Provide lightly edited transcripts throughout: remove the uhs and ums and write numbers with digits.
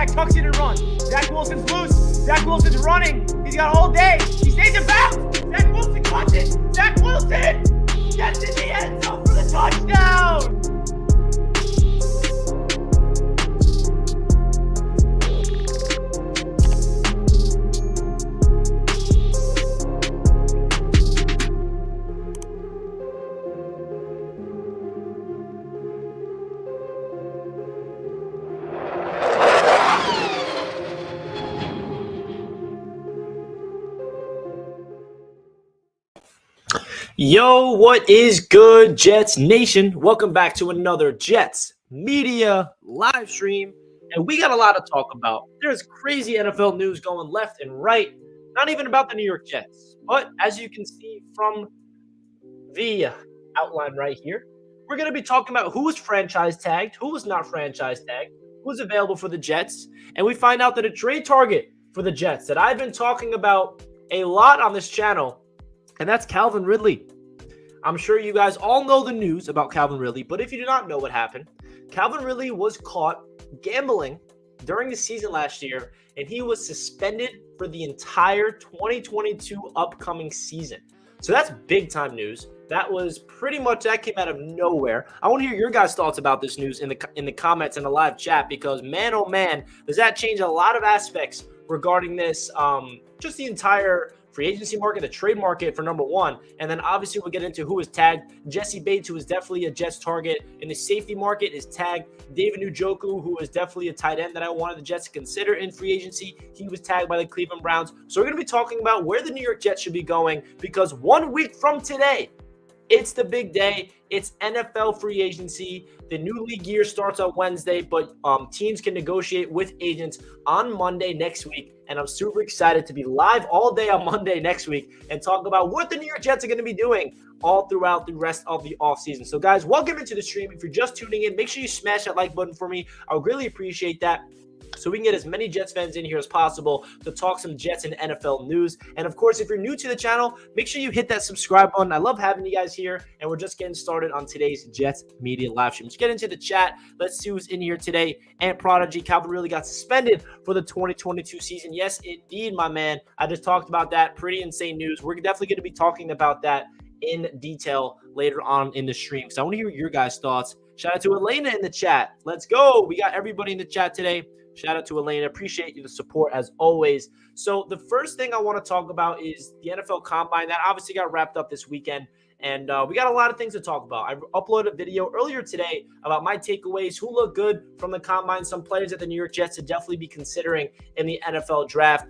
Dak tucks it and runs. Zach Wilson's loose. Zach Wilson's running. He's got all day. He stays in bounds. Zach Wilson caught it. Zach Wilson gets in the end zone for the touchdown. Yo, what is good, Jets Nation? Welcome back to another Jets Media live stream. And we got a lot to talk about. There's crazy NFL news going left and right, not even about the New York Jets. But as you can see from the outline right here, we're going to be talking about who was franchise tagged, who was not franchise tagged, who was available for the Jets. And we find out that a trade target for the Jets that I've been talking about a lot on this channel, and that's Calvin Ridley. I'm sure you guys all know the news about Calvin Ridley, but if you do not know what happened, Calvin Ridley was caught gambling during the season last year, and he was suspended for the entire 2022 upcoming season. So that's big time news. That came out of nowhere. I want to hear your guys' thoughts about this news in the comments and the live chat, because man, oh man, does that change a lot of aspects regarding this, just the entire free agency market, the trade market for number one. And then obviously we'll get into who is tagged. Jesse Bates, who is definitely a Jets target in the safety market, is tagged. David Njoku, who is definitely a tight end that I wanted the Jets to consider in free agency, he was tagged by the Cleveland Browns. So we're going to be talking about where the New York Jets should be going, because 1 week from today, it's the big day. It's NFL free agency. The new league year starts on Wednesday, but teams can negotiate with agents on Monday next week. And I'm super excited to be live all day on Monday next week and talk about what the New York Jets are going to be doing all throughout the rest of the offseason. So, guys, welcome into the stream. If you're just tuning in, make sure you smash that like button for me. I would really appreciate that, so we can get as many Jets fans in here as possible to talk some Jets and NFL news. And, of course, if you're new to the channel, make sure you hit that subscribe button. I love having you guys here, and we're just getting started on today's Jets Media live stream. Let's get into the chat. Let's see who's in here today. Ant Prodigy, Calvin really got suspended for the 2022 season. Yes, indeed, my man. I just talked about that. Pretty insane news. We're definitely going to be talking about that in detail later on in the stream. So I want to hear your guys' thoughts. Shout out to Elena in the chat. Let's go. We got everybody in the chat today. Shout out to Elena. Appreciate you the support as always. So the first thing I want to talk about is the NFL Combine. That obviously got wrapped up this weekend, and we got a lot of things to talk about. I uploaded a video earlier today about my takeaways, who look good from the Combine, some players that the New York Jets should definitely be considering in the NFL draft.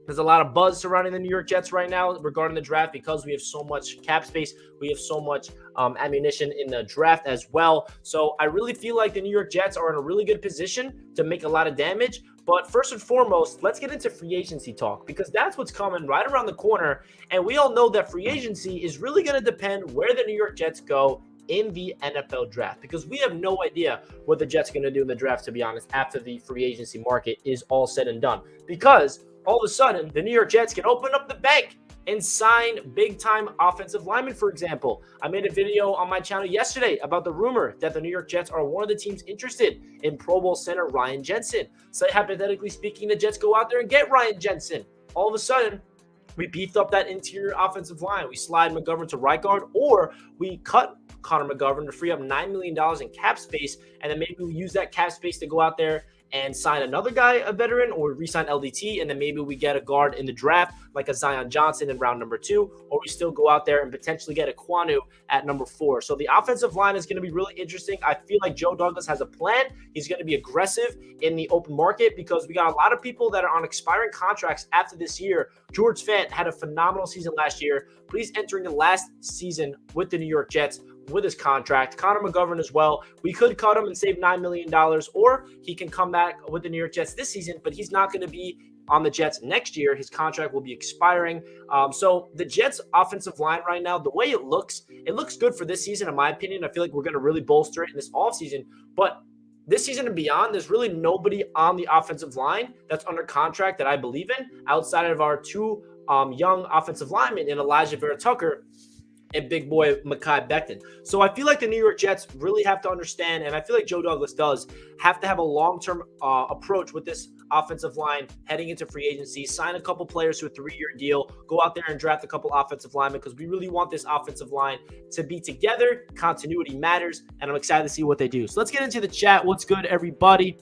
There's a lot of buzz surrounding the New York Jets right now regarding the draft because we have so much cap space. We have so much ammunition in the draft as well. So I really feel like the New York Jets are in a really good position to make a lot of damage. But first and foremost, let's get into free agency talk, because that's what's coming right around the corner. And we all know that free agency is really going to depend where the New York Jets go in the NFL draft, because we have no idea what the Jets are going to do in the draft, to be honest, after the free agency market is all said and done. Because all of a sudden, the New York Jets can open up the bank and sign big-time offensive linemen, for example. I made a video on my channel yesterday about the rumor that the New York Jets are one of the teams interested in Pro Bowl center Ryan Jensen. So hypothetically speaking, the Jets go out there and get Ryan Jensen. All of a sudden, we beefed up that interior offensive line. We slide McGovern to right guard, or we cut Connor McGovern to free up $9 million in cap space, and then maybe we use that cap space to go out there and sign another guy, a veteran, or re-sign LDT, and then maybe we get a guard in the draft like a Zion Johnson in round number 2, or we still go out there and potentially get a Kwanu at number 4. So the offensive line is going to be really interesting. I feel like Joe Douglas has a plan. He's going to be aggressive in the open market because we got a lot of people that are on expiring contracts after this year. George Fant had a phenomenal season last year, but he's entering the last season with the New York Jets with his contract. Connor McGovern as well. We could cut him and save $9 million, or he can come back with the New York Jets this season, but he's not going to be on the Jets next year. His contract will be expiring. So the Jets offensive line right now, the way it looks good for this season, in my opinion. I feel like we're going to really bolster it in this offseason, but this season and beyond, there's really nobody on the offensive line that's under contract that I believe in outside of our two young offensive linemen in Elijah Vera Tucker and big boy Mekhi Becton. So I feel like the New York Jets really have to understand, and I feel like Joe Douglas does, have to have a long-term approach with this offensive line heading into free agency, sign a couple players to a 3-year deal, go out there and draft a couple offensive linemen because we really want this offensive line to be together. Continuity matters, and I'm excited to see what they do. So let's get into the chat. What's good, everybody?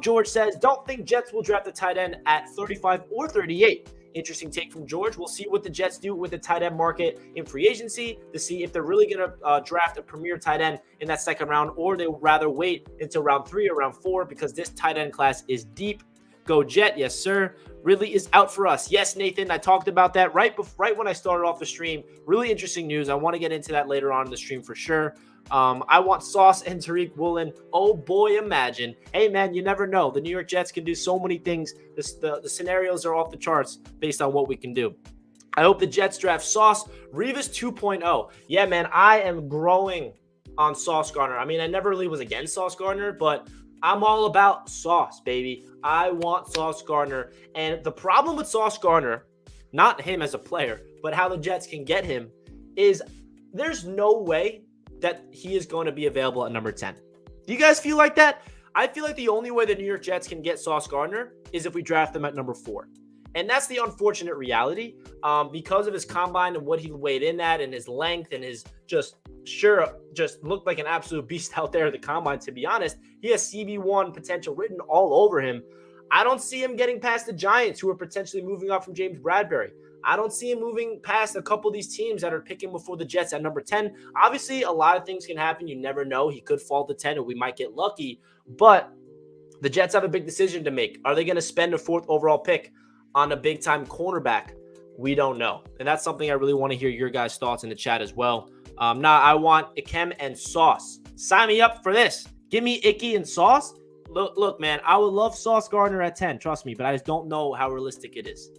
George says, don't think Jets will draft a tight end at 35 or 38. Interesting take from George. We'll see what the Jets do with the tight end market in free agency to see if they're really going to draft a premier tight end in that second round, or they would rather wait until round 3 or round 4 because this tight end class is deep. Go Jet. Yes, sir. Ridley is out for us. Yes, Nathan, I talked about that right when I started off the stream. Really interesting news. I want to get into that later on in the stream for sure. I want Sauce and Tariq Woolen. Oh boy, imagine. Hey man, you never know. The New York Jets can do so many things. The scenarios are off the charts based on what we can do. I hope the Jets draft Sauce. Revis 2.0. Yeah, man, I am growing on Sauce Gardner. I mean, I never really was against Sauce Gardner, but I'm all about Sauce, baby. I want Sauce Gardner. And the problem with Sauce Gardner, not him as a player, but how the Jets can get him, is there's no way that he is going to be available at number 10. Do you guys feel like that? I feel like the only way the New York Jets can get Sauce Gardner is if we draft them at number 4. And that's the unfortunate reality because of his combine and what he weighed in at and his length and his just looked like an absolute beast out there at the combine, to be honest. He has CB1 potential written all over him. I don't see him getting past the Giants, who are potentially moving up from James Bradbury. I don't see him moving past a couple of these teams that are picking before the Jets at number 10. Obviously, a lot of things can happen. You never know. He could fall to 10 and we might get lucky. But the Jets have a big decision to make. Are they going to spend a 4th overall pick on a big-time cornerback? We don't know. And that's something I really want to hear your guys' thoughts in the chat as well. Now, I want Ikem and Sauce. Sign me up for this. Give me Icky and Sauce. Look, man, I would love Sauce Gardner at 10. Trust me, but I just don't know how realistic it is.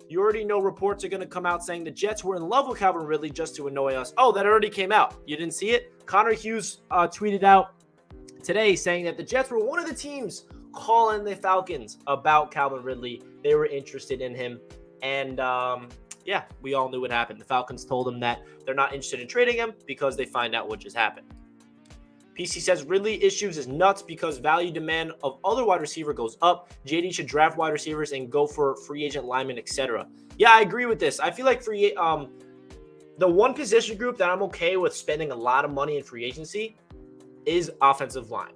You already know reports are going to come out saying the Jets were in love with Calvin Ridley just to annoy us. Oh, that already came out. You didn't see it? Connor Hughes tweeted out today saying that the Jets were one of the teams calling the Falcons about Calvin Ridley. They were interested in him. And, yeah, we all knew what happened. The Falcons told him that they're not interested in trading him because they find out what just happened. PC says Ridley issues is nuts because value demand of other wide receiver goes up. JD should draft wide receivers and go for free agent linemen, etc. Yeah, I agree with this. I feel like the one position group that I'm okay with spending a lot of money in free agency is offensive line.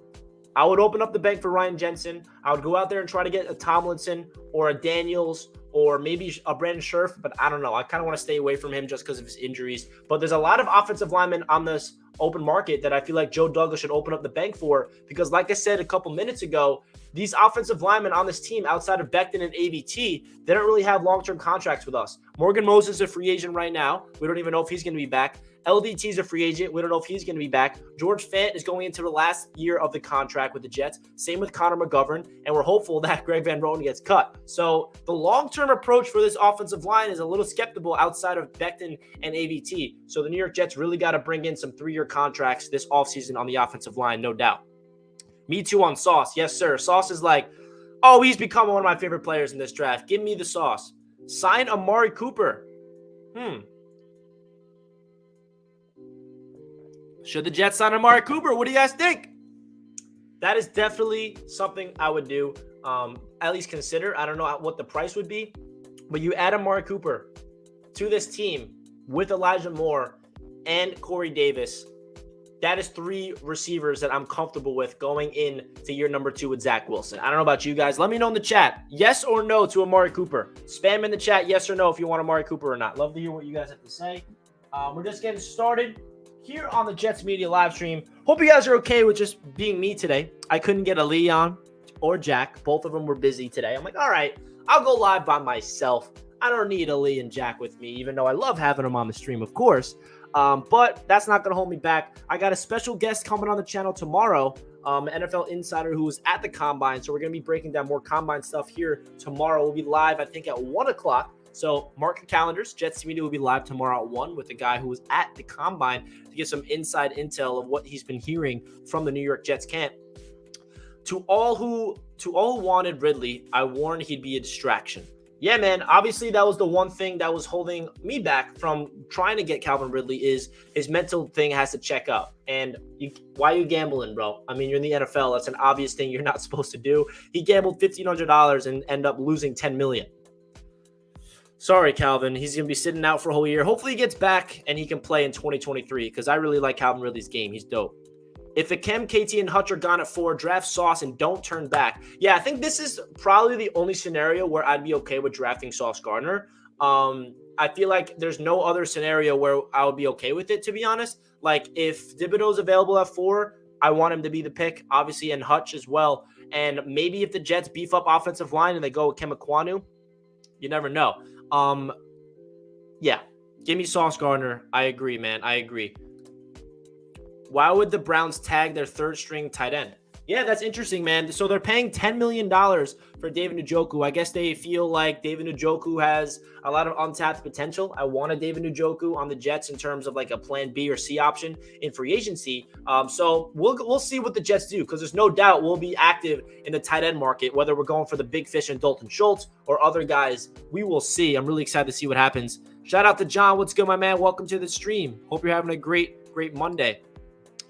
I would open up the bank for Ryan Jensen. I would go out there and try to get a Tomlinson or a Daniels or maybe a Brandon Scherf, but I don't know. I kind of want to stay away from him just because of his injuries. But there's a lot of offensive linemen on this open market that I feel like Joe Douglas should open up the bank for because, like I said a couple minutes ago, these offensive linemen on this team outside of Becton and AVT, they don't really have long-term contracts with us. Morgan Moses is a free agent right now. We don't even know if he's going to be back. LDT is a free agent. We don't know if he's going to be back. George Fant is going into the last year of the contract with the Jets. Same with Connor McGovern. And we're hopeful that Greg Van Roten gets cut. So the long-term approach for this offensive line is a little skeptical outside of Becton and AVT. So the New York Jets really got to bring in some 3-year contracts this offseason on the offensive line, no doubt. Me too on Sauce. Yes, sir. Sauce is like, oh, he's become one of my favorite players in this draft. Give me the Sauce. Sign Amari Cooper. Should the Jets sign Amari Cooper? What do you guys think? That is definitely something I would do, at least consider. I don't know what the price would be, but you add Amari Cooper to this team with Elijah Moore and Corey Davis. That is 3 receivers that I'm comfortable with going in to year number 2 with Zach Wilson. I don't know about you guys. Let me know in the chat. Yes or no to Amari Cooper. Spam in the chat yes or no if you want Amari Cooper or not. Love to hear what you guys have to say. We're just getting started here on the Jets Media live stream. Hope you guys are okay with just being me today. I couldn't get a Lee on or Jack. Both of them were busy today. I'm like, all right, I'll go live by myself. I don't need a Lee and Jack with me, even though I love having them on the stream, of course. But that's not going to hold me back. I got a special guest coming on the channel tomorrow, NFL insider who was at the Combine. So we're going to be breaking down more Combine stuff here tomorrow. We'll be live, I think, at 1 o'clock. So mark your calendars. Jets Media will be live tomorrow at 1 with a guy who was at the Combine to get some inside intel of what he's been hearing from the New York Jets camp. To all who wanted Ridley, I warned he'd be a distraction. Yeah, man. Obviously, that was the one thing that was holding me back from trying to get Calvin Ridley is his mental thing has to check up. And why are you gambling, bro? I mean, you're in the NFL. That's an obvious thing you're not supposed to do. He gambled $1,500 and ended up losing $10 million. Sorry, Calvin. He's going to be sitting out for a whole year. Hopefully, he gets back and he can play in 2023 because I really like Calvin Ridley's game. He's dope. If Akem, KT, and Hutch are gone at 4, draft Sauce and don't turn back. Yeah, I think this is probably the only scenario where I'd be okay with drafting Sauce Gardner. I feel like there's no other scenario where I would be okay with it, to be honest. Like, if Thibodeau's available at 4, I want him to be the pick, obviously, and Hutch as well. And maybe if the Jets beef up offensive line and they go with Kemikonu, you never know. Yeah, give me Sauce Gardner. I agree, man. I agree. Why would the Browns tag their third-string tight end? Yeah, that's interesting, man. So they're paying $10 million for David Njoku. I guess they feel like David Njoku has a lot of untapped potential. I wanted David Njoku on the Jets in terms of like a plan B or C option in free agency. So we'll see what the Jets do because there's no doubt we'll be active in the tight end market, whether we're going for the big fish and Dalton Schultz or other guys. We will see. I'm really excited to see what happens. Shout out to John. What's good, my man? Welcome to the stream. Hope you're having a great Monday.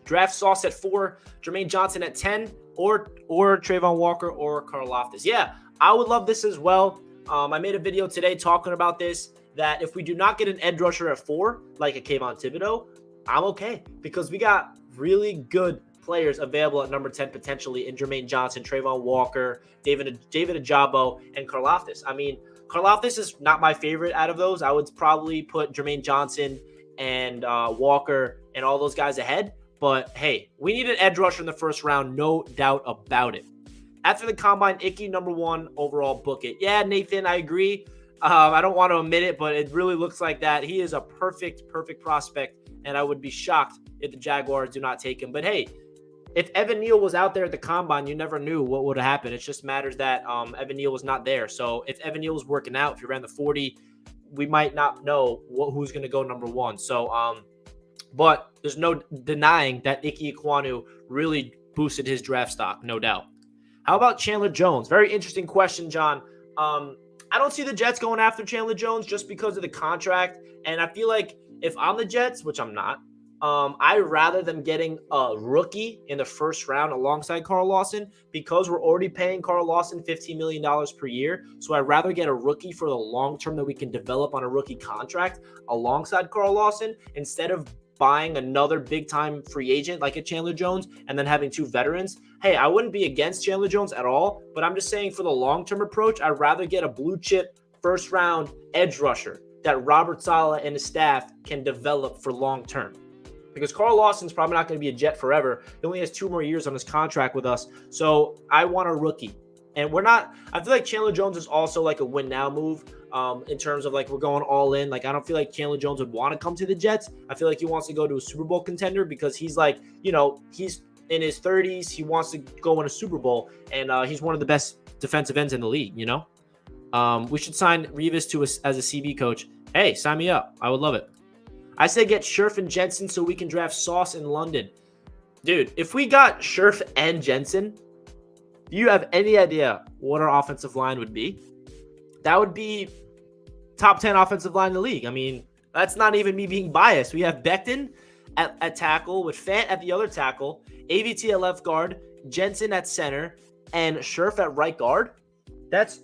Draft Sauce at 4, Jermaine Johnson at 10, or Trayvon Walker or Karlaftis. Yeah, I would love this as well. I made a video today talking about this, that if we do not get an edge rusher at 4, like a Kayvon Thibodeau, I'm okay because we got really good players available at number 10 potentially in Jermaine Johnson, Trayvon Walker, David Ajabo, and Karlaftis. I mean, Karlaftis is not my favorite out of those. I would probably put Jermaine Johnson and Walker and all those guys ahead. But, hey, we need an edge rusher in the first round, no doubt about it. After the combine, Icky, number 1 overall, book it. Yeah, Nathan, I agree. I don't want to admit it, but it really looks like that. He is a perfect prospect, and I would be shocked if the Jaguars do not take him. But, hey, if Evan Neal was out there at the combine, you never knew what would have happened. It just matters that Evan Neal was not there. So if Evan Neal was working out, if he ran the 40, we might not know who's going to go number 1. So, but there's no denying that Ike Ekwonu really boosted his draft stock, no doubt. How about Chandler Jones? Very interesting question, John. I don't see the Jets going after Chandler Jones just because of the contract. And I feel like if I'm the Jets, which I'm not, I'd rather them getting a rookie in the first round alongside Carl Lawson because we're already paying Carl Lawson $15 million per year. So I'd rather get a rookie for the long term that we can develop on a rookie contract alongside Carl Lawson instead of buying another big-time free agent like a Chandler Jones and then having 2 veterans. Hey, I wouldn't be against Chandler Jones at all, but I'm just saying for the long-term approach, I'd rather get a blue-chip first-round edge rusher that Robert Saleh and his staff can develop for long-term. Because Carl Lawson's probably not going to be a Jet forever. He only has 2 more years on his contract with us, so I want a rookie. And we're not – I feel like Chandler Jones is also like a win-now move. In terms of like we're going all in. Like I don't feel like Chandler Jones would want to come to the Jets. I feel like he wants to go to a Super Bowl contender because he's like, he's in his 30s. He wants to go win a Super Bowl, and he's one of the best defensive ends in the league. We should sign Revis as a CB coach. Hey, sign me up. I would love it. I say get Scherf and Jensen so we can draft Sauce in London. Dude, if we got Scherf and Jensen, do you have any idea what our offensive line would be? That would be top 10 offensive line in the league. I mean, that's not even me being biased. We have Becton at tackle with Fant at the other tackle, AVT at left guard, Jensen at center, and Scherf at right guard.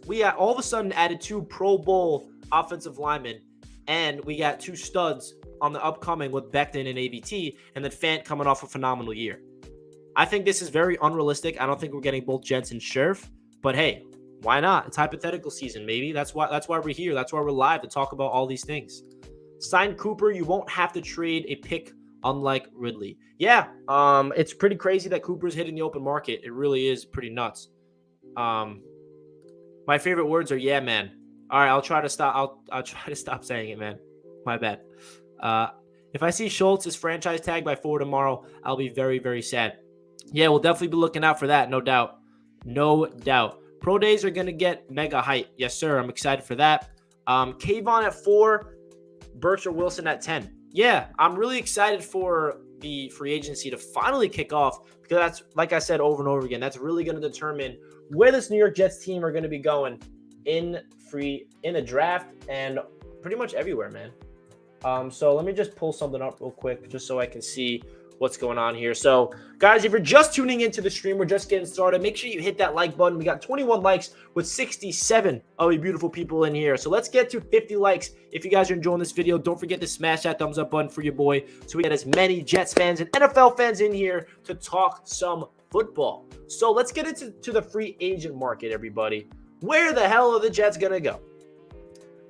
We got all of a sudden added 2 Pro Bowl offensive linemen, and we got 2 studs on the upcoming with Becton and AVT, and then Fant coming off a phenomenal year. I think this is very unrealistic. I don't think we're getting both Jensen and Scherf, but hey, why not? It's hypothetical season, maybe. That's why we're here. That's why we're live to talk about all these things. Sign Cooper. You won't have to trade a pick, unlike Ridley. Yeah, it's pretty crazy that Cooper's hitting the open market. It really is pretty nuts. My favorite words are "yeah, man." All right, I'll try to stop. I'll try to stop saying it, man. My bad. If I see Schultz is franchise tagged by 4 tomorrow, I'll be very, very sad. Yeah, we'll definitely be looking out for that. No doubt. No doubt. Pro days are going to get mega hype. Yes, sir. I'm excited for that. Kayvon at 4, Birch or Wilson at 10. Yeah, I'm really excited for the free agency to finally kick off because that's, like I said over and over again, that's really going to determine where this New York Jets team are going to be going in a draft and pretty much everywhere, man. So let me just pull something up real quick just so I can see what's going on here. So, guys, if you're just tuning into the stream, we're just getting started. Make sure you hit that like button. We got 21 likes with 67 of you beautiful people in here. So let's get to 50 likes. If you guys are enjoying this video, don't forget to smash that thumbs up button for your boy so we get as many Jets fans and NFL fans in here to talk some football. So let's get into the free agent market, everybody. Where the hell are the Jets going to go?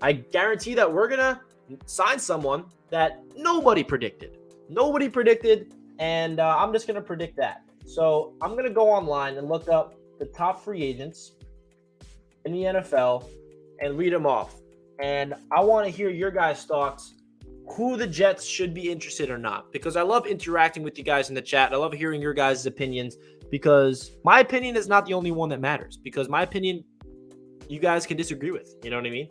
I guarantee that we're going to sign someone that nobody predicted. Nobody predicted, and I'm just going to predict that. So I'm going to go online and look up the top free agents in the NFL and read them off. And I want to hear your guys' thoughts, who the Jets should be interested or not, because I love interacting with you guys in the chat. I love hearing your guys' opinions, because my opinion is not the only one that matters, because my opinion you guys can disagree with. You know what I mean?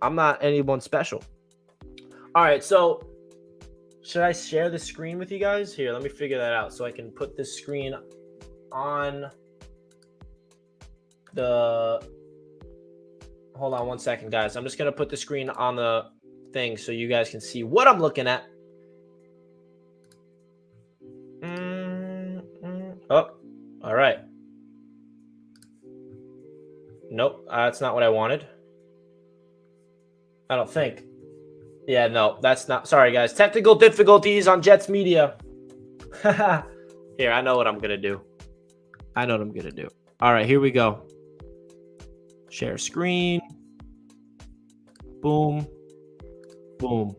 I'm not anyone special. All right, so should I share the screen with you guys? Here, let me figure that out so I can put this screen on the... Hold on one second, guys. I'm just going to put the screen on the thing so you guys can see what I'm looking at. Oh, all right. Nope, that's not what I wanted. I don't think. Yeah, no, that's not. Sorry, guys. Technical difficulties on Jets Media. Here, I know what I'm going to do. All right, here we go. Share screen. Boom. Boom.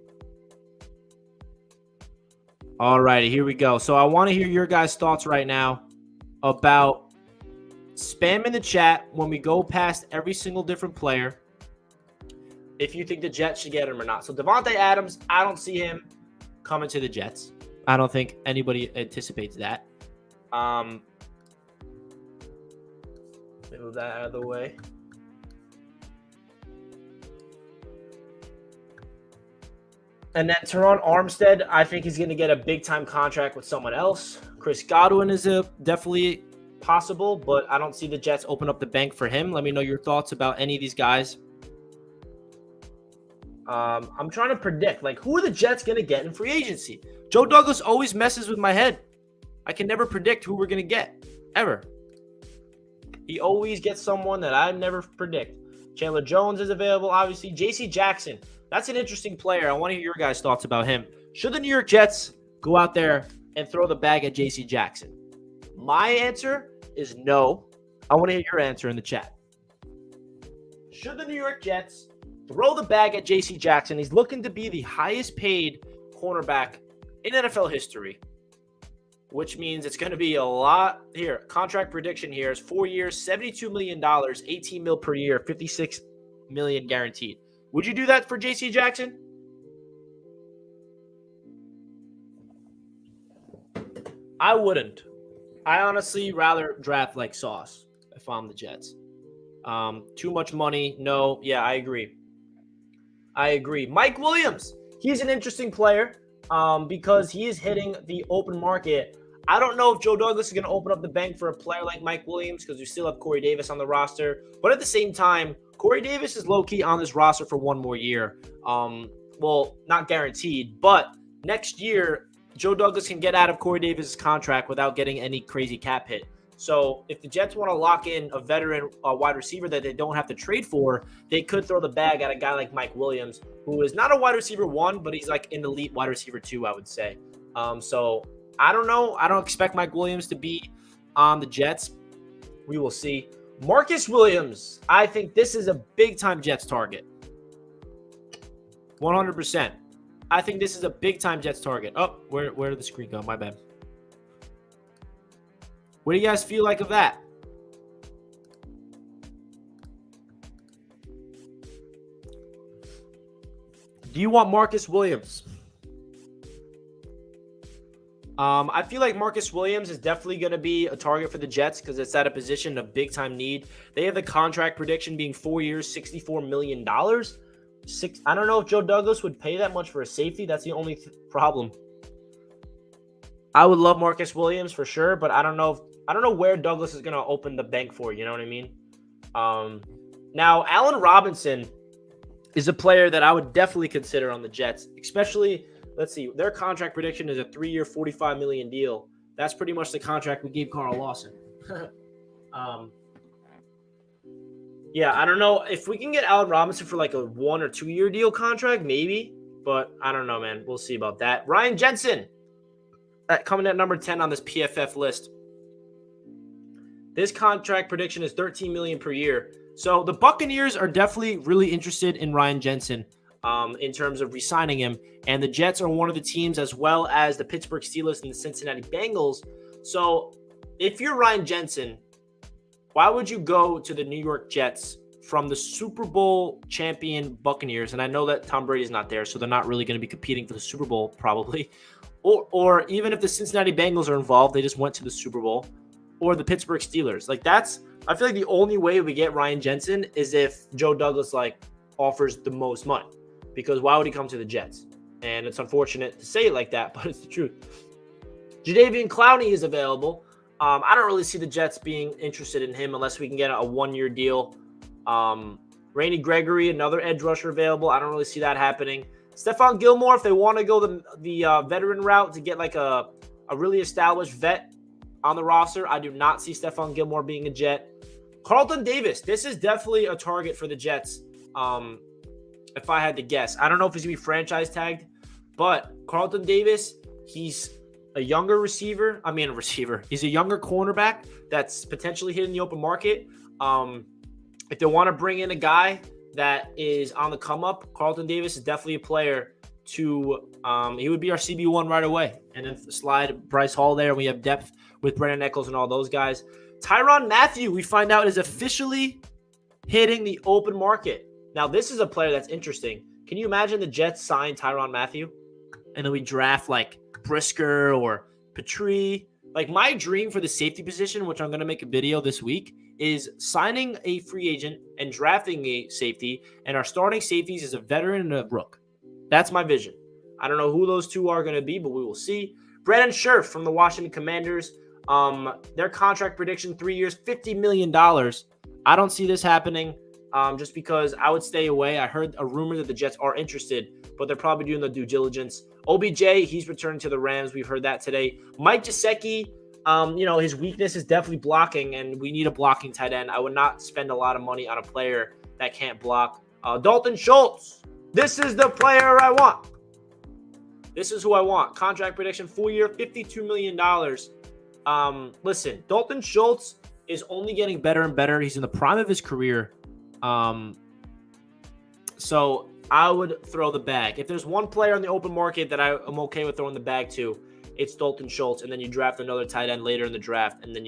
All righty, here we go. So I want to hear your guys' thoughts right now about spam in the chat when we go past every single different player, if you think the Jets should get him or not. So Devontae Adams, I don't see him coming to the Jets. I don't think anybody anticipates that. Move that out of the way. And then Teron Armstead, I think he's going to get a big-time contract with someone else. Chris Godwin is definitely possible, but I don't see the Jets open up the bank for him. Let me know your thoughts about any of these guys. I'm trying to predict, like, who are the Jets going to get in free agency? Joe Douglas always messes with my head. I can never predict who we're going to get, ever. He always gets someone that I never predict. Chandler Jones is available, obviously. J.C. Jackson, that's an interesting player. I want to hear your guys' thoughts about him. Should the New York Jets go out there and throw the bag at J.C. Jackson? My answer is no. I want to hear your answer in the chat. Should the New York Jets throw the bag at J.C. Jackson? He's looking to be the highest paid cornerback in NFL history, which means it's going to be a lot. Here, contract prediction here is 4 years, $72 million, $18 million per year, $56 million guaranteed. Would you do that for J.C. Jackson? I wouldn't. I honestly rather draft like Sauce if I'm the Jets. Too much money. No. Yeah, I agree. Mike Williams, he's an interesting player because he is hitting the open market. I don't know if Joe Douglas is going to open up the bank for a player like Mike Williams because we still have Corey Davis on the roster. But at the same time, Corey Davis is low-key on this roster for one more year. Well, not guaranteed, but next year, Joe Douglas can get out of Corey Davis' contract without getting any crazy cap hit. So if the Jets want to lock in a veteran wide receiver that they don't have to trade for, they could throw the bag at a guy like Mike Williams, who is not a wide receiver 1, but he's like an elite wide receiver 2, I would say. So I don't know. I don't expect Mike Williams to be on the Jets. We will see. Marcus Williams, I think this is a big-time Jets target. 100%. I think this is a big-time Jets target. Oh, where did the screen go? My bad. What do you guys feel like of that? Do you want Marcus Williams? I feel like Marcus Williams is definitely going to be a target for the Jets because it's at a position of big-time need. They have the contract prediction being 4 years, $64 million. I don't know if Joe Douglas would pay that much for a safety. That's the only problem. I would love Marcus Williams for sure, but I don't know where Douglas is going to open the bank for. You know what I mean? Now, Allen Robinson is a player that I would definitely consider on the Jets, especially, let's see, their contract prediction is a 3-year, $45 million deal. That's pretty much the contract we gave Carl Lawson. Yeah, I don't know if we can get Allen Robinson for like a 1 or 2 year deal contract, maybe, but I don't know, man. We'll see about that. Ryan Jensen, coming at number 10 on this PFF list. This contract prediction is $13 million per year. So the Buccaneers are definitely really interested in Ryan Jensen in terms of re-signing him. And the Jets are one of the teams, as well as the Pittsburgh Steelers and the Cincinnati Bengals. So if you're Ryan Jensen, why would you go to the New York Jets from the Super Bowl champion Buccaneers? And I know that Tom Brady's not there, so they're not really going to be competing for the Super Bowl probably. Or even if the Cincinnati Bengals are involved, they just went to the Super Bowl. Or the Pittsburgh Steelers. Like I feel like the only way we get Ryan Jensen is if Joe Douglas offers the most money. Because why would he come to the Jets? And it's unfortunate to say it like that, but it's the truth. Jadeveon Clowney is available. I don't really see the Jets being interested in him unless we can get a 1-year deal. Randy Gregory, another edge rusher available. I don't really see that happening. Stephon Gilmore, if they want to go the veteran route to get like a really established vet on the roster, I do not see Stephon Gilmore being a Jet. Carlton Davis, this is definitely a target for the Jets. If I had to guess, I don't know if he's gonna be franchise tagged, but Carlton Davis, he's a younger receiver. He's a younger cornerback that's potentially hitting the open market. If they want to bring in a guy that is on the come up, Carlton Davis is definitely a player to. He would be our CB1 right away, and then slide Bryce Hall there. We have depth with Brennan Eccles and all those guys. Tyrann Mathieu, we find out, is officially hitting the open market. Now, this is a player that's interesting. Can you imagine the Jets sign Tyrann Mathieu? And then we draft like Brisker or Petrie. Like my dream for the safety position, which I'm going to make a video this week, is signing a free agent and drafting a safety. And our starting safeties is a veteran and a rook. That's my vision. I don't know who those two are going to be, but we will see. Brandon Scherf from the Washington Commanders. Their contract prediction, 3 years, $50 million. I don't see this happening just because I would stay away. I heard a rumor that the Jets are interested, but they're probably doing the due diligence. OBJ, he's returning to the Rams. We've heard that today. Mike Gesicki, his weakness is definitely blocking, and we need a blocking tight end. I would not spend a lot of money on a player that can't block. Dalton Schultz, this is the player I want. This is who I want. Contract prediction, full year, $52 million. Listen, Dalton Schultz is only getting better and better. He's in the prime of his career. So I would throw the bag. If there's one player on the open market that I'm okay with throwing the bag to, it's Dalton Schultz. And then you draft another tight end later in the draft. And then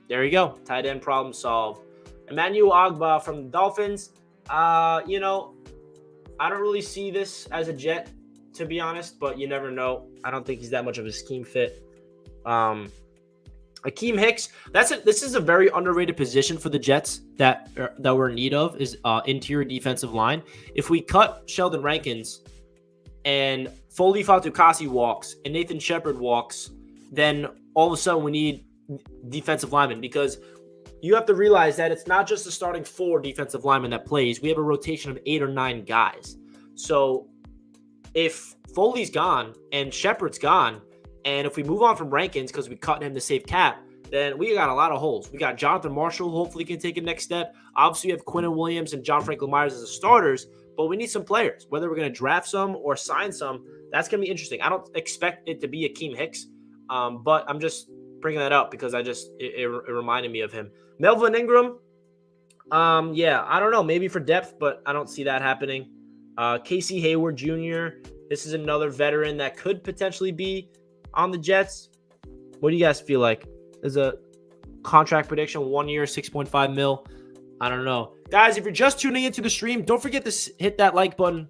there you go. Tight end problem solved. Emmanuel Ogbah from the Dolphins. I don't really see this as a Jet, to be honest, but you never know. I don't think he's that much of a scheme fit. Akeem Hicks, this is a very underrated position for the Jets that we're in need of, is interior defensive line. If we cut Sheldon Rankins and Foley Fatukasi walks and Nathan Shepard walks, then all of a sudden we need defensive linemen, because you have to realize that it's not just the starting 4 defensive linemen that plays. We have a rotation of 8 or 9 guys. So if Foley's gone and Shepard's gone, and if we move on from Rankins because we cut him to save cap, then we got a lot of holes. We got Jonathan Marshall, who hopefully can take a next step. Obviously, we have Quinnen Williams and John Franklin Myers as the starters, but we need some players. Whether we're going to draft some or sign some, that's going to be interesting. I don't expect it to be Akeem Hicks, but I'm just bringing that up because it reminded me of him. Melvin Ingram, I don't know, maybe for depth, but I don't see that happening. Casey Hayward Jr., this is another veteran that could potentially be on the Jets. What do you guys feel like? There's a contract prediction, 1 year, $6.5 million. I don't know. Guys, if you're just tuning into the stream, don't forget to hit that like button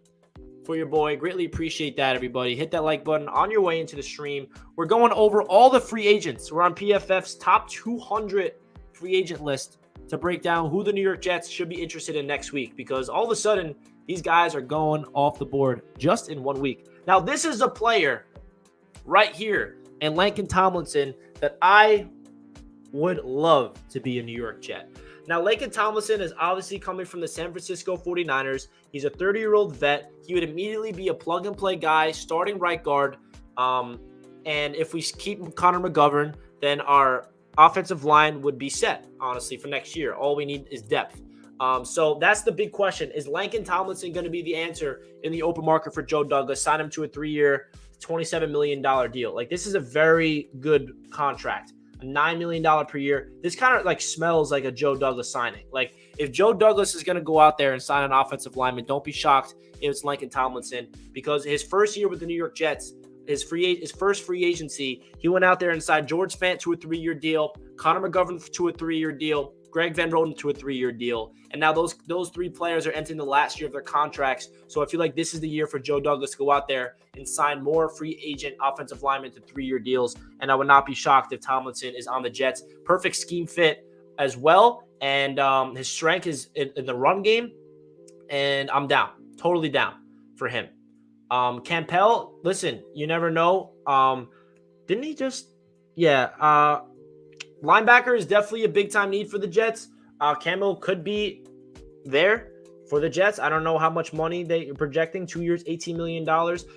for your boy. Greatly appreciate that, everybody. Hit that like button on your way into the stream. We're going over all the free agents. We're on PFF's top 200 free agent list to break down who the New York Jets should be interested in next week, because all of a sudden, these guys are going off the board just in 1 week. Now, this is a player right here and Laken Tomlinson that I would love to be a New York Jet. Now, Laken Tomlinson is obviously coming from the San Francisco 49ers. He's a 30-year-old vet. He would immediately be a plug-and-play guy, starting right guard. And if we keep Connor McGovern, then our offensive line would be set, honestly, for next year. All we need is depth. So that's the big question. Is Laken Tomlinson going to be the answer in the open market for Joe Douglas? Sign him to a 3-year, $27 million deal. Like, this is a very good contract. A $9 million per year. This kind of like smells like a Joe Douglas signing. Like, if Joe Douglas is going to go out there and sign an offensive lineman, don't be shocked if it's Laken Tomlinson, because his first year with the New York Jets, his first free agency, he went out there and signed George Fant to a 3-year deal, Connor McGovern to a 3-year deal, Greg Van Roten to a 3-year deal. And now those 3 players are entering the last year of their contracts. So I feel like this is the year for Joe Douglas to go out there and sign more free agent offensive linemen to 3-year deals. And I would not be shocked if Tomlinson is on the Jets. Perfect scheme fit as well. And his strength is in the run game. And I'm down. Totally down for him. Campbell, listen, you never know. Didn't he just... Yeah, linebacker is definitely a big-time need for the Jets. Campbell could be there for the Jets. I don't know how much money they're projecting. 2 years, $18 million.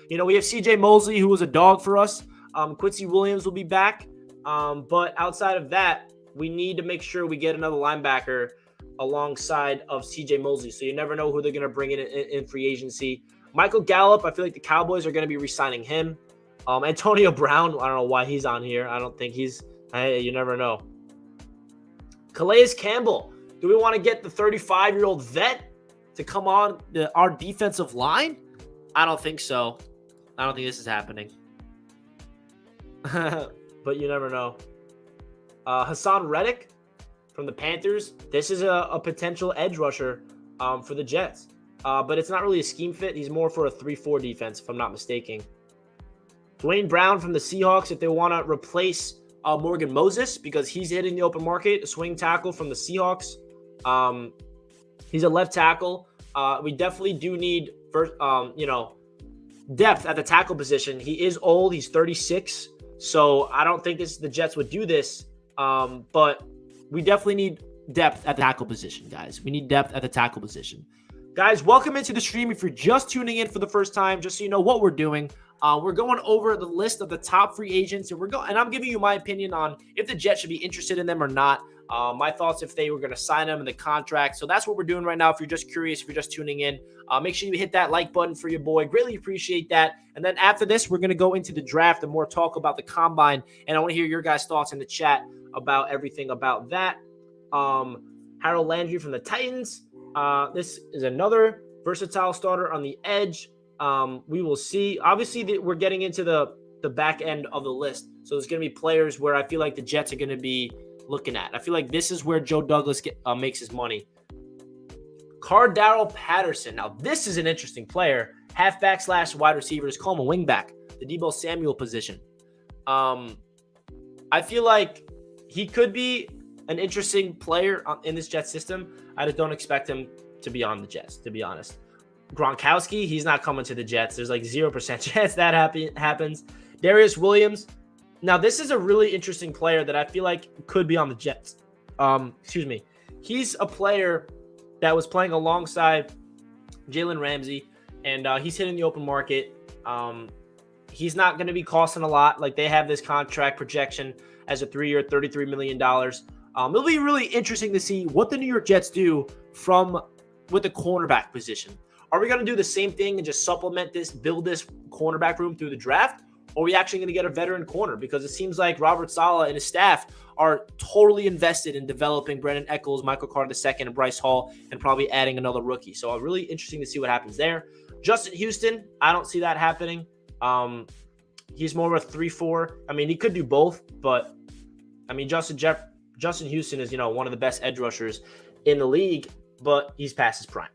You know, we have C.J. Mosley, who was a dog for us. Quincy Williams will be back. But outside of that, we need to make sure we get another linebacker alongside of C.J. Mosley. So you never know who they're going to bring in free agency. Michael Gallup, I feel like the Cowboys are going to be re-signing him. Antonio Brown, I don't know why he's on here. I don't think he's... Hey, you never know. Calais Campbell. Do we want to get the 35-year-old vet to come on our defensive line? I don't think so. I don't think this is happening. But you never know. Hassan Reddick from the Panthers. This is a potential edge rusher for the Jets. But it's not really a scheme fit. He's more for a 3-4 defense, if I'm not mistaken. Dwayne Brown from the Seahawks, if they want to replace Morgan Moses, because he's hitting the open market, a swing tackle from the Seahawks. He's a left tackle. We definitely do need depth at the tackle position. He is old. He's 36. So I don't think the Jets would do this. But we definitely need depth at the tackle position, guys. We need depth at the tackle position. Guys, welcome into the stream. If you're just tuning in for the first time, just so you know what we're doing, we're going over the list of the top free agents, and I'm giving you my opinion on if the Jets should be interested in them or not. My thoughts if they were going to sign them in the contract. So that's what we're doing right now. If you're just curious, if you're just tuning in, make sure you hit that like button for your boy. Greatly appreciate that. And then after this, we're going to go into the draft and more talk about the combine. And I want to hear your guys' thoughts in the chat about everything about that. Harold Landry from the Titans. This is another versatile starter on the edge. We will see. Obviously, we're getting into the back end of the list. So there's going to be players where I feel like the Jets are going to be looking at. I feel like this is where Joe Douglas makes his money. Cardaro Patterson. Now, this is an interesting player. Halfback / wide receiver. Just call him a wingback. The Deebo Samuel position. I feel like he could be an interesting player in this Jets system. I just don't expect him to be on the Jets, to be honest. Gronkowski, he's not coming to the Jets. There's like 0% chance that happens. Darius Williams. Now, this is a really interesting player that I feel like could be on the Jets. He's a player that was playing alongside Jalen Ramsey, and he's hitting the open market. He's not going to be costing a lot. Like, they have this contract projection as a 3-year, $33 million. It'll be really interesting to see what the New York Jets do with the cornerback position. Are we going to do the same thing and just supplement this, build this cornerback room through the draft? Or are we actually going to get a veteran corner? Because it seems like Robert Saleh and his staff are totally invested in developing Brandon Echols, Michael Carter II, and Bryce Hall, and probably adding another rookie. So really interesting to see what happens there. Justin Houston, I don't see that happening. He's more of a 3-4. I mean, he could do both, but I mean, Justin Houston is, one of the best edge rushers in the league, but he's past his prime.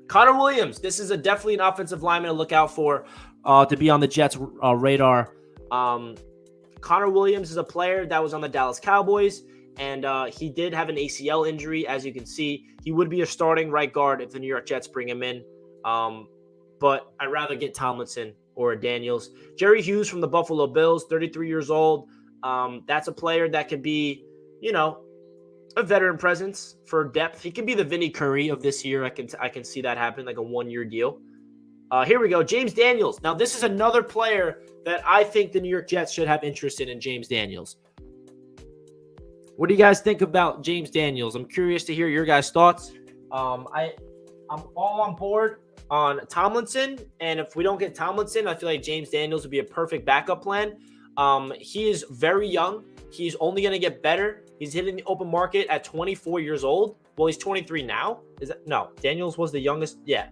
Connor Williams, this is definitely an offensive lineman to look out for to be on the Jets' radar. Connor Williams is a player that was on the Dallas Cowboys, and he did have an ACL injury. As you can see, he would be a starting right guard if the New York Jets bring him in. But I'd rather get Tomlinson or Daniels. Jerry Hughes from the Buffalo Bills, 33 years old. That's a player that could be, a a veteran presence for depth. He could be the Vinny Curry of this year. I can see that happen, like a 1-year deal. Here we go. James Daniels. Now, this is another player that I think the New York Jets should have interest in James Daniels. What do you guys think about James Daniels? I'm curious to hear your guys' thoughts. I'm all on board on Tomlinson, and if we don't get Tomlinson, I feel like James Daniels would be a perfect backup plan. He is very young. He's only going to get better. He's hitting the open market at 24 years old. Well, he's 23 now. No? Daniels was the youngest. Yeah.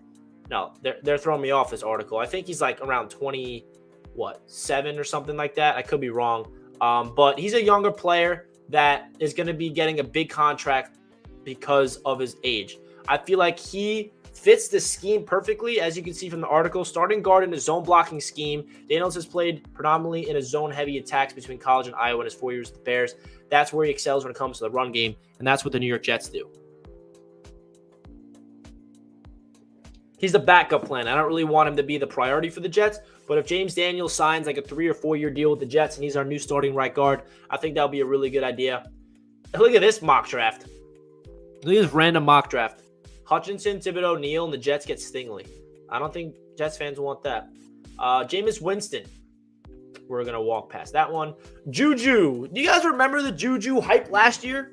No, they're throwing me off this article. I think he's like around 7 or something like that. I could be wrong. But he's a younger player that is going to be getting a big contract because of his age. I feel like he fits the scheme perfectly, as you can see from the article. Starting guard in a zone blocking scheme. Daniels has played predominantly in a zone-heavy attacks between college and Iowa in his 4 years with the Bears. That's where he excels when it comes to the run game, and that's what the New York Jets do. He's the backup plan. I don't really want him to be the priority for the Jets, but if James Daniels signs like a 3 or 4 year deal with the Jets and he's our new starting right guard, I think that'll be a really good idea. Look at this mock draft. Look at this random mock draft. Hutchinson, Thibodeau, Neal, and the Jets get Stingley. I don't think Jets fans want that. Jameis Winston. We're going to walk past that one. Juju. Do you guys remember the Juju hype last year?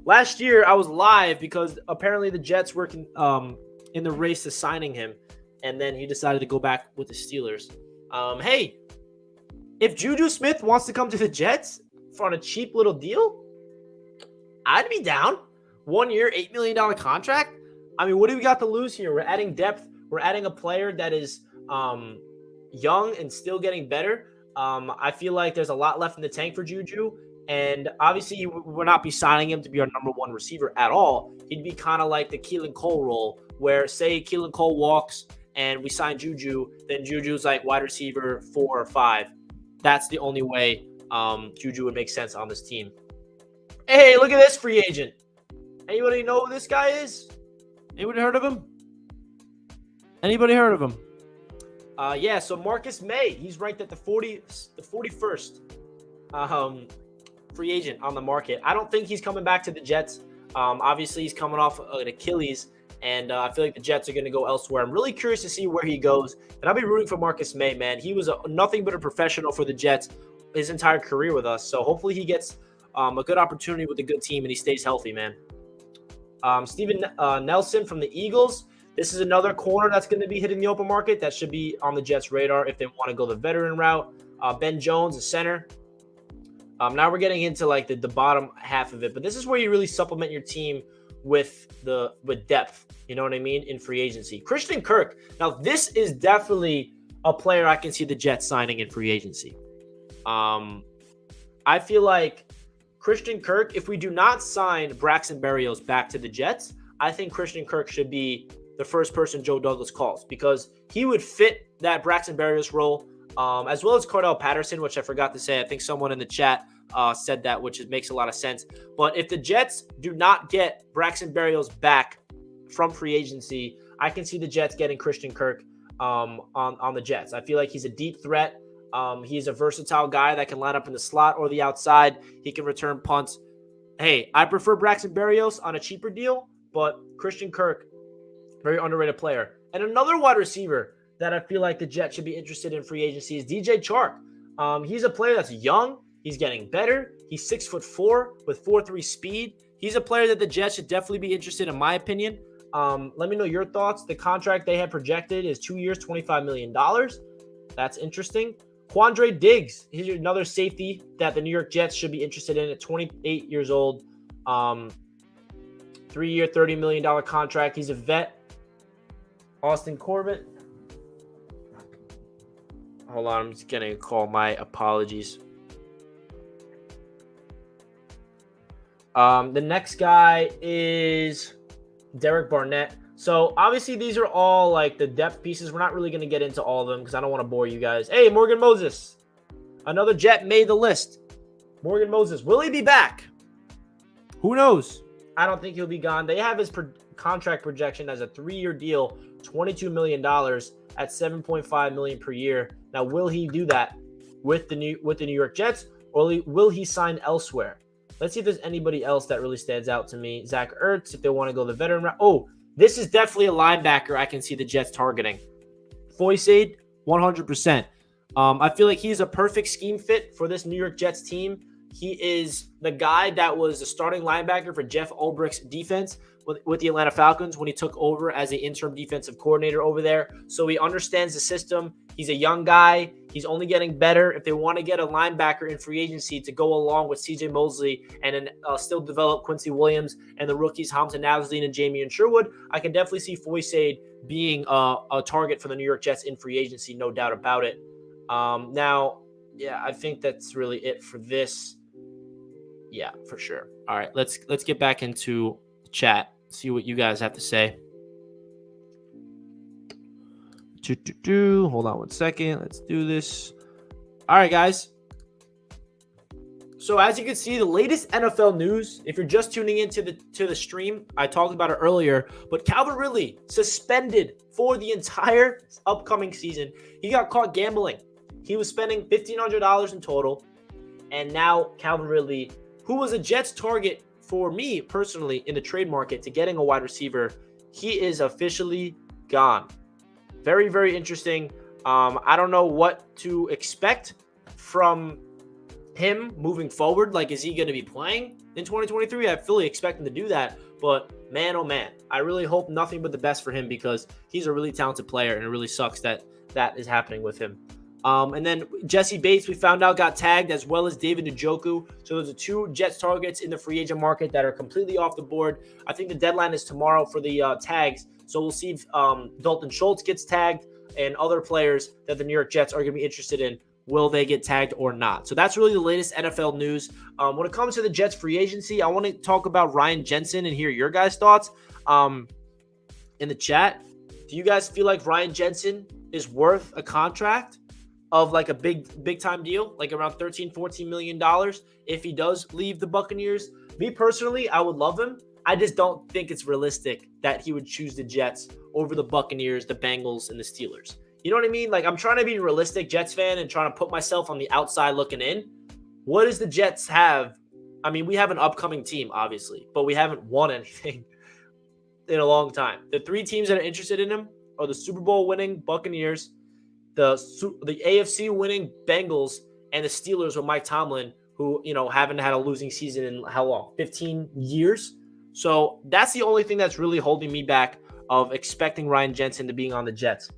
Last year, I was live because apparently the Jets were in the race to signing him, and then he decided to go back with the Steelers. Hey, if Juju Smith wants to come to the Jets for a cheap little deal, I'd be down. 1 year, $8 million contract. I mean, what do we got to lose here? We're adding depth. We're adding a player that is young and still getting better. I feel like there's a lot left in the tank for Juju. And obviously, we would not be signing him to be our number one receiver at all. He'd be kind of like the Keelan Cole role, where say Keelan Cole walks and we sign Juju, then Juju's like wide receiver 4 or 5. That's the only way Juju would make sense on this team. Hey, look at this free agent. Anybody know who this guy is? Anybody heard of him? Anybody heard of him? Yeah, so Marcus May. He's ranked at the 41st. Free agent on the market. I don't think he's coming back to the Jets. Obviously, he's coming off an Achilles, and I feel like the Jets are going to go elsewhere. I'm really curious to see where he goes, and I'll be rooting for Marcus May, man. He was nothing but a professional for the Jets his entire career with us, so hopefully he gets a good opportunity with a good team and he stays healthy, man. Steven Nelson from the Eagles. This is another corner that's going to be hitting the open market. That should be on the Jets' radar if they want to go the veteran route. Ben Jones, a center. Now we're getting into like the bottom half of it, but this is where you really supplement your team with depth. You know what I mean? In free agency. Christian Kirk. Now this is definitely a player I can see the Jets signing in free agency. I feel like Christian Kirk, if we do not sign Braxton Berrios back to the Jets, I think Christian Kirk should be the first person Joe Douglas calls because he would fit that Braxton Berrios role, as well as Cordell Patterson, which I forgot to say. I think someone in the chat said that, which makes a lot of sense. But if the Jets do not get Braxton Berrios back from free agency, I can see the Jets getting Christian Kirk on the Jets. I feel like he's a deep threat. He's a versatile guy that can line up in the slot or the outside. He can return punts. Hey, I prefer Braxton Berrios on a cheaper deal, but Christian Kirk, very underrated player. And another wide receiver that I feel like the Jets should be interested in free agency is DJ Chark. He's a player that's young. He's getting better. He's 6'4" with 4.3 speed. He's a player that the Jets should definitely be interested in my opinion. Let me know your thoughts. The contract they have projected is 2 years, $25 million. That's interesting. Quandre Diggs, he's another safety that the New York Jets should be interested in at 28 years old. 3-year, $30 million contract. He's a vet. Austin Corbett. Hold on, I'm just getting a call. My apologies. The next guy is Derek Barnett. So, obviously, these are all, like, the depth pieces. We're not really going to get into all of them because I don't want to bore you guys. Hey, Morgan Moses. Another Jet made the list. Morgan Moses. Will he be back? Who knows? I don't think he'll be gone. They have his contract projection as a 3-year deal, $22 million at $7.5 million per year. Now, will he do that with the New York Jets, or will he sign elsewhere? Let's see if there's anybody else that really stands out to me. Zach Ertz, if they want to go the veteran route. Oh, this is definitely a linebacker I can see the Jets targeting. Foyesade, 100%. I feel like he's a perfect scheme fit for this New York Jets team. He is the guy that was the starting linebacker for Jeff Ulbricht's defense with the Atlanta Falcons when he took over as the interim defensive coordinator over there. So he understands the system. He's a young guy. He's only getting better. If they want to get a linebacker in free agency to go along with C.J. Mosley and then still develop Quincy Williams and the rookies Hamza Nasri and Jamie and Sherwood, I can definitely see Foyesade being a target for the New York Jets in free agency, no doubt about it. Now, I think that's really it for this. Yeah, for sure. All right, let's get back into the chat. See what you guys have to say. Hold on one second. Let's do this. All right, guys. So as you can see, the latest NFL news, if you're just tuning into the stream, I talked about it earlier, but Calvin Ridley suspended for the entire upcoming season. He got caught gambling. He was spending $1,500 in total, and now Calvin Ridley, who was a Jets target for me personally in the trade market to getting a wide receiver, he is officially gone. Very, very interesting. I don't know what to expect from him moving forward. Like, is he going to be playing in 2023? I fully expect him to do that. But man, oh man, I really hope nothing but the best for him because he's a really talented player, and it really sucks that that is happening with him. And then Jesse Bates, we found out, got tagged, as well as David Njoku. So those are two Jets targets in the free agent market that are completely off the board. I think the deadline is tomorrow for the tags. So we'll see if Dalton Schultz gets tagged and other players that the New York Jets are going to be interested in. Will they get tagged or not? So that's really the latest NFL news. When it comes to the Jets free agency, I want to talk about Ryan Jensen and hear your guys' thoughts in the chat. Do you guys feel like Ryan Jensen is worth a contract of like a big time deal, like around $13-14 million if he does leave the Buccaneers? Me personally, I would love him. I just don't think it's realistic that he would choose the Jets over the Buccaneers, the Bengals, and the Steelers. You know what I mean? Like, I'm trying to be a realistic Jets fan and trying to put myself on the outside looking in. What does the Jets have? I mean, we have an upcoming team, obviously, but we haven't won anything in a long time. The three teams that are interested in him are the Super Bowl winning Buccaneers, the AFC winning Bengals, and the Steelers with Mike Tomlin, who, you know, haven't had a losing season in how long? 15 years? So that's the only thing that's really holding me back of expecting Ryan Jensen to being on the Jets,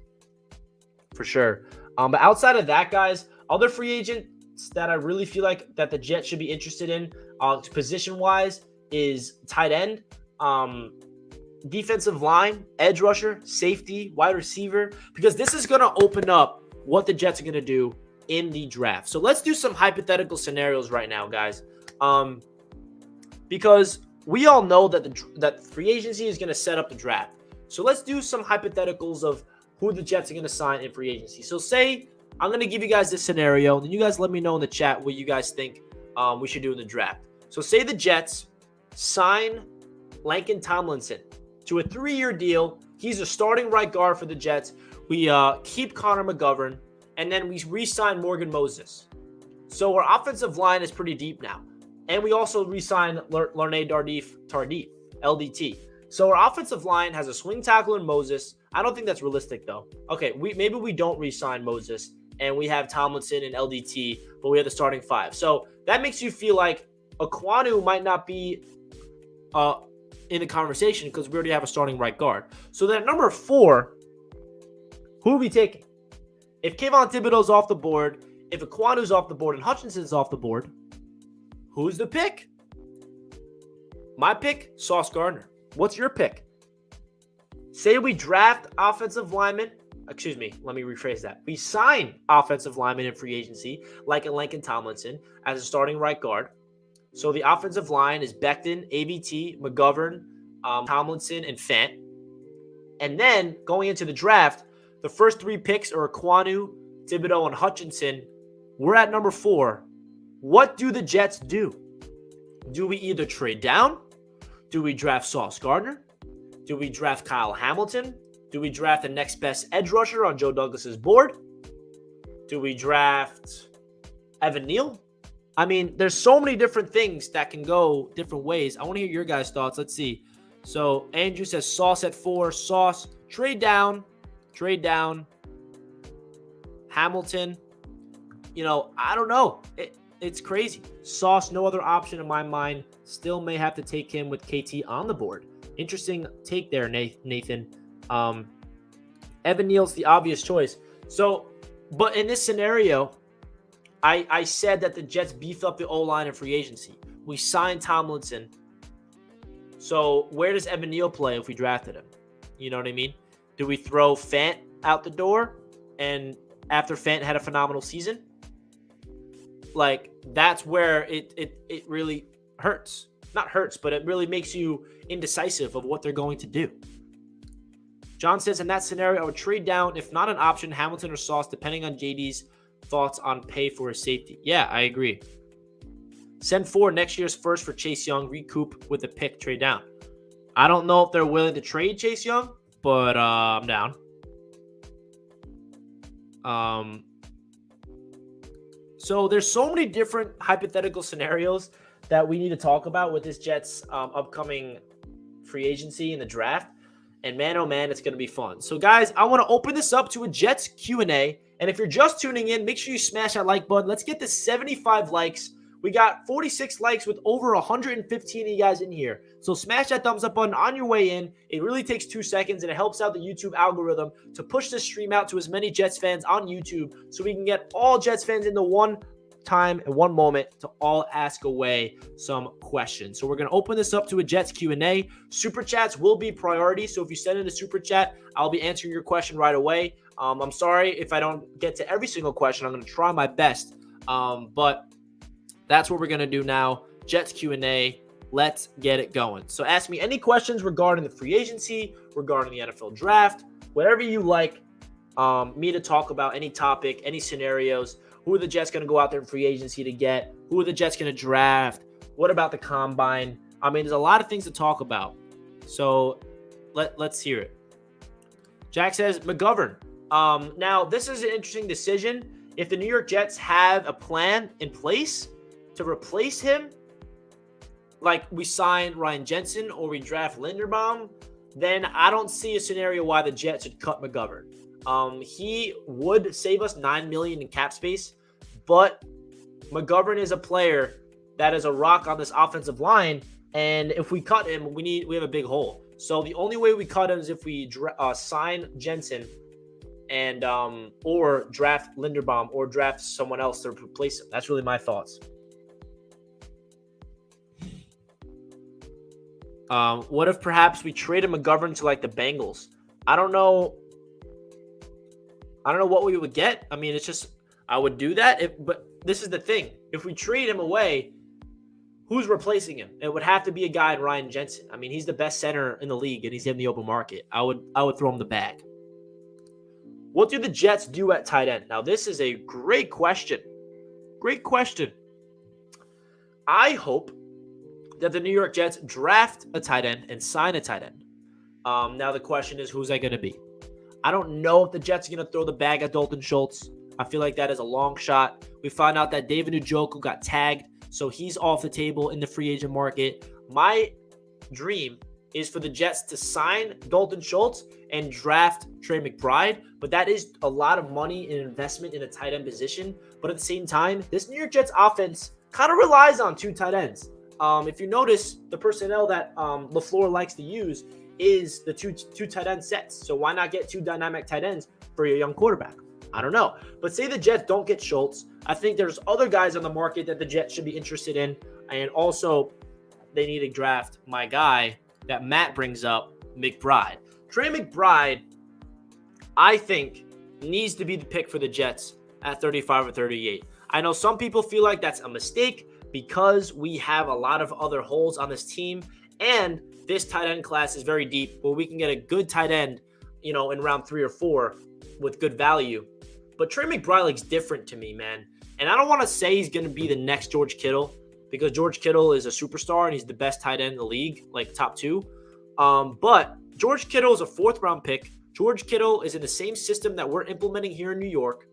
for sure. But outside of that, guys, other free agents that I really feel like that the Jets should be interested in position-wise is tight end, defensive line, edge rusher, safety, wide receiver, because this is going to open up what the Jets are going to do in the draft. So let's do some hypothetical scenarios right now, guys, because we all know that free agency is going to set up the draft. So let's do some hypotheticals of who the Jets are going to sign in free agency. So say I'm going to give you guys this scenario, and then you guys let me know in the chat what you guys think we should do in the draft. So say the Jets sign Laken Tomlinson to a 3-year deal. He's a starting right guard for the Jets. We keep Connor McGovern, and then we re-sign Morgan Moses. So our offensive line is pretty deep now. And we also re-sign Larnay Tardif, LDT. So our offensive line has a swing tackle in Moses. I don't think that's realistic, though. Okay, maybe we don't re-sign Moses, and we have Tomlinson and LDT, but we have the starting 5. So that makes you feel like Aquanu might not be in the conversation because we already have a starting right guard. So then at number 4, who are we taking? If Kayvon Thibodeau's off the board, if Aquanu's off the board, and Hutchinson's off the board, who's the pick? My pick, Sauce Gardner. What's your pick? Say we draft offensive linemen. Excuse me, let me rephrase that. We sign offensive linemen in free agency, like a Laken Tomlinson, as a starting right guard. So the offensive line is Becton, AVT, McGovern, Tomlinson, and Fant. And then going into the draft, the first 3 picks are Aquanu, Thibodeau, and Hutchinson. We're at number 4. What do the Jets do? Do we either trade down? Do we draft Sauce Gardner? Do we draft Kyle Hamilton? Do we draft the next best edge rusher on Joe Douglas's board? Do we draft Evan Neal? I mean, there's so many different things that can go different ways. I want to hear your guys' thoughts. Let's see. So Andrew says Sauce at 4. Sauce, trade down. Hamilton. I don't know. It's crazy. Sauce, no other option in my mind. Still may have to take him with KT on the board. Interesting take there, Nathan. Evan Neal's the obvious choice. So, but in this scenario, I said that the Jets beefed up the O-line in free agency. We signed Tomlinson. So where does Evan Neal play if we drafted him? You know what I mean? Do we throw Fant out the door? And after Fant had a phenomenal season? Like, that's where it really hurts. Not hurts, but it really makes you indecisive of what they're going to do. John says, in that scenario, I would trade down, if not an option, Hamilton or Sauce, depending on JD's thoughts on pay for his safety. Yeah, I agree. Send 4 next year's first for Chase Young, recoup with a pick, trade down. I don't know if they're willing to trade Chase Young, but I'm down. So there's so many different hypothetical scenarios that we need to talk about with this Jets upcoming free agency in the draft. And man, oh man, it's going to be fun. So guys, I want to open this up to a Jets Q&A. And if you're just tuning in, make sure you smash that like button. Let's get to 75 likes. We got 46 likes with over 115 of you guys in here. So smash that thumbs up button on your way in. It really takes 2 seconds, and it helps out the YouTube algorithm to push this stream out to as many Jets fans on YouTube so we can get all Jets fans into one time and one moment to all ask away some questions. So we're going to open this up to a Jets Q&A. Super chats will be priority. So if you send in a super chat, I'll be answering your question right away. I'm sorry if I don't get to every single question. I'm going to try my best. But that's what we're going to do now. Jets Q&A. Let's get it going. So ask me any questions regarding the free agency, regarding the NFL draft, whatever you like me to talk about, any topic, any scenarios. Who are the Jets going to go out there in free agency to get? Who are the Jets going to draft? What about the combine? I mean, there's a lot of things to talk about. So let's hear it. Jack says, McGovern. Now, this is an interesting decision. If the New York Jets have a plan in place to replace him, like we sign Ryan Jensen or we draft Linderbaum, then I don't see a scenario why the Jets should cut McGovern. He would save us $9 million in cap space, but McGovern is a player that is a rock on this offensive line, and if we cut him, we have a big hole. So the only way we cut him is if we sign Jensen and or draft Linderbaum or draft someone else to replace him. That's really my thoughts. What if perhaps we traded McGovern to like the Bengals? I don't know what we would get. I mean, it's just I would do that. But this is the thing: if we trade him away, who's replacing him? It would have to be a guy in Ryan Jensen. I mean, he's the best center in the league, and he's in the open market. I would throw him the bag. What do the Jets do at tight end? Now, this is a great question. Great question. I hope that the New York Jets draft a tight end and sign a tight end. Now the question is, who's that going to be? I don't know if the Jets are going to throw the bag at Dalton Schultz. I feel like that is a long shot. We found out that David Njoku got tagged, so he's off the table in the free agent market. My dream is for the Jets to sign Dalton Schultz and draft Trey McBride, but that is a lot of money and investment in a tight end position. But at the same time, this New York Jets offense kind of relies on 2 tight ends. If you notice, the personnel that LaFleur likes to use is the two tight end sets. So why not get 2 dynamic tight ends for your young quarterback? I don't know. But say the Jets don't get Schultz. I think there's other guys on the market that the Jets should be interested in. And also, they need to draft my guy that Matt brings up, McBride. Trey McBride, I think, needs to be the pick for the Jets at 35 or 38. I know some people feel like that's a mistake because we have a lot of other holes on this team, and this tight end class is very deep where we can get a good tight end, in round 3 or 4 with good value. But Trey McBride looks different to me, man. And I don't want to say he's going to be the next George Kittle because George Kittle is a superstar and he's the best tight end in the league, like top 2. But George Kittle is a 4th-round pick. George Kittle is in the same system that we're implementing here in New York.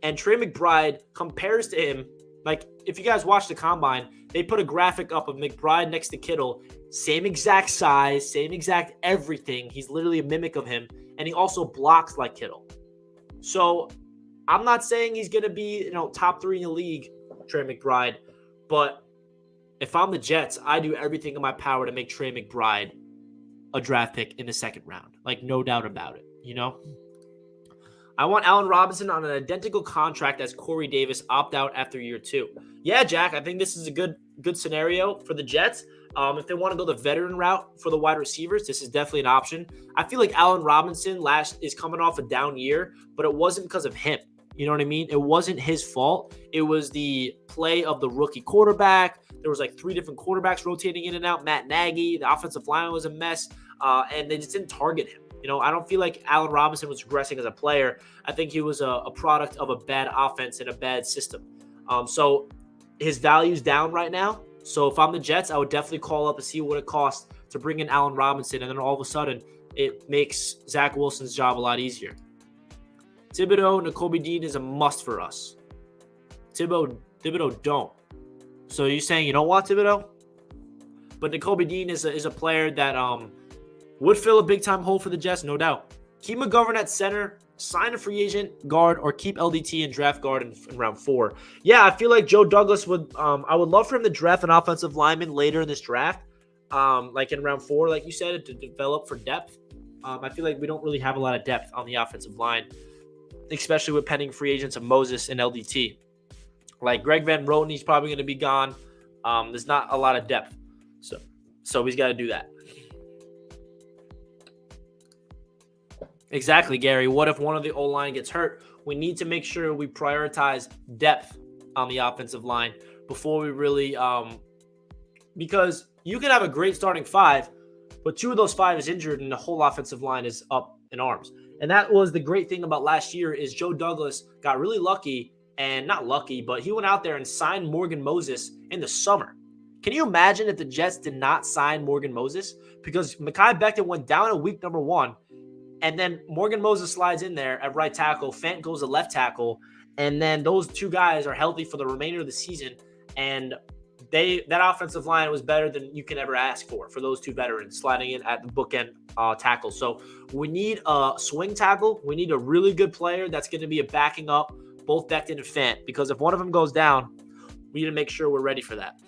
And Trey McBride compares to him Like, if you guys watch the combine, they put a graphic up of McBride next to Kittle, same exact size, same exact everything. He's literally a mimic of him, and he also blocks like Kittle. So I'm not saying he's going to be, top 3 in the league, Trey McBride, but if I'm the Jets, I do everything in my power to make Trey McBride a draft pick in the second round. Like, no doubt about it, I want Allen Robinson on an identical contract as Corey Davis, opt out after year 2. Yeah, Jack, I think this is a good scenario for the Jets. If they want to go the veteran route for the wide receivers, this is definitely an option. I feel like Allen Robinson is coming off a down year, but it wasn't because of him. You know what I mean? It wasn't his fault. It was the play of the rookie quarterback. There was like 3 different quarterbacks rotating in and out. Matt Nagy, the offensive line was a mess, and they just didn't target him. I don't feel like Allen Robinson was regressing as a player. I think he was a product of a bad offense and a bad system. So his value's down right now. So if I'm the Jets, I would definitely call up and see what it costs to bring in Allen Robinson. And then all of a sudden, it makes Zach Wilson's job a lot easier. Thibodeau, Nakobe Dean is a must for us. Thibodeau don't. So you're saying you don't want Thibodeau? But Nakobe Dean is a player that would fill a big-time hole for the Jets, no doubt. Keep McGovern at center, sign a free agent guard, or keep LDT and draft guard in round 4. Yeah, I feel like Joe Douglas would I would love for him to draft an offensive lineman later in this draft, like in round 4, like you said, to develop for depth. I feel like we don't really have a lot of depth on the offensive line, especially with pending free agents of Moses and LDT. Like Greg Van Roten, he's probably going to be gone. There's not a lot of depth, so he's got to do that. Exactly, Gary. What if one of the O-line gets hurt? We need to make sure we prioritize depth on the offensive line before we really because you can have a great starting 5, but 2 of those 5 is injured and the whole offensive line is up in arms. And that was the great thing about last year is Joe Douglas got really lucky, and not lucky, but he went out there and signed Morgan Moses in the summer. Can you imagine if the Jets did not sign Morgan Moses? Because Mekhi Becton went down in week number 1, and then Morgan Moses slides in there at right tackle. Fant goes to left tackle. And then those 2 guys are healthy for the remainder of the season. And that offensive line was better than you can ever ask for those 2 veterans sliding in at the bookend tackle. So we need a swing tackle. We need a really good player that's going to be a backing up both Becton and Fant. Because if one of them goes down, we need to make sure we're ready for that.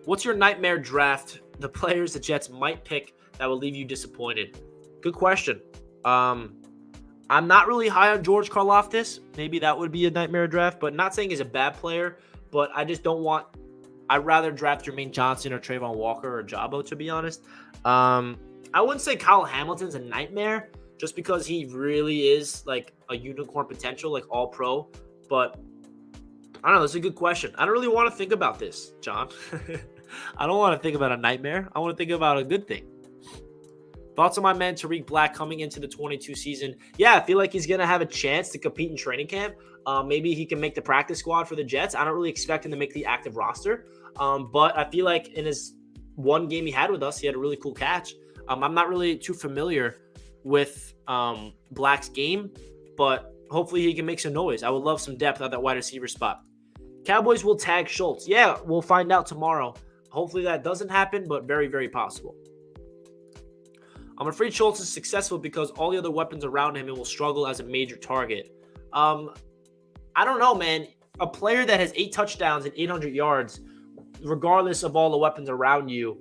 What's your nightmare draft? The players the Jets might pick that will leave you disappointed. Good question. I'm not really high on George Karlaftis. Maybe that would be a nightmare draft, but not saying he's a bad player, but I just don't want – I'd rather draft Jermaine Johnson or Trayvon Walker or Jabo, to be honest. I wouldn't say Kyle Hamilton's a nightmare just because he really is like a unicorn potential, like all pro, but I don't know. That's a good question. I don't really want to think about this, John. I don't want to think about a nightmare. I want to think about a good thing. Thoughts on my man Tariq Black coming into the 22 season? Yeah, I feel like he's going to have a chance to compete in training camp. Maybe he can make the practice squad for the Jets. I don't really expect him to make the active roster. But I feel like in his one game he had with us, he had a really cool catch. I'm not really too familiar with Black's game, but hopefully he can make some noise. I would love some depth at that wide receiver spot. Cowboys will tag Schultz. Yeah, we'll find out tomorrow. Hopefully that doesn't happen, but very, very possible. I'm afraid Schultz is successful because all the other weapons around him will struggle as a major target. I don't know, man. A player that has 8 touchdowns and 800 yards, regardless of all the weapons around you,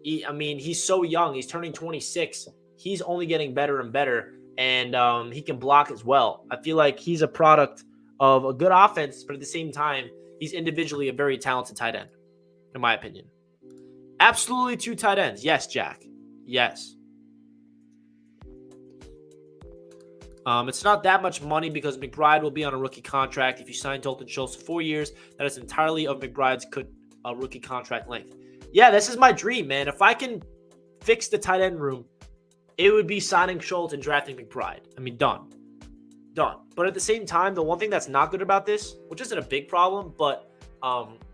he's so young. He's turning 26. He's only getting better and better, and he can block as well. I feel like he's a product of a good offense, but at the same time, he's individually a very talented tight end, in my opinion. Absolutely 2 tight ends. Yes, Jack. Yes. It's not that much money because McBride will be on a rookie contract. If you sign Dalton Schultz for 4 years, that is entirely of McBride's rookie contract length. Yeah, this is my dream, man. If I can fix the tight end room, it would be signing Schultz and drafting McBride. Done. But at the same time, the one thing that's not good about this, which isn't a big problem, but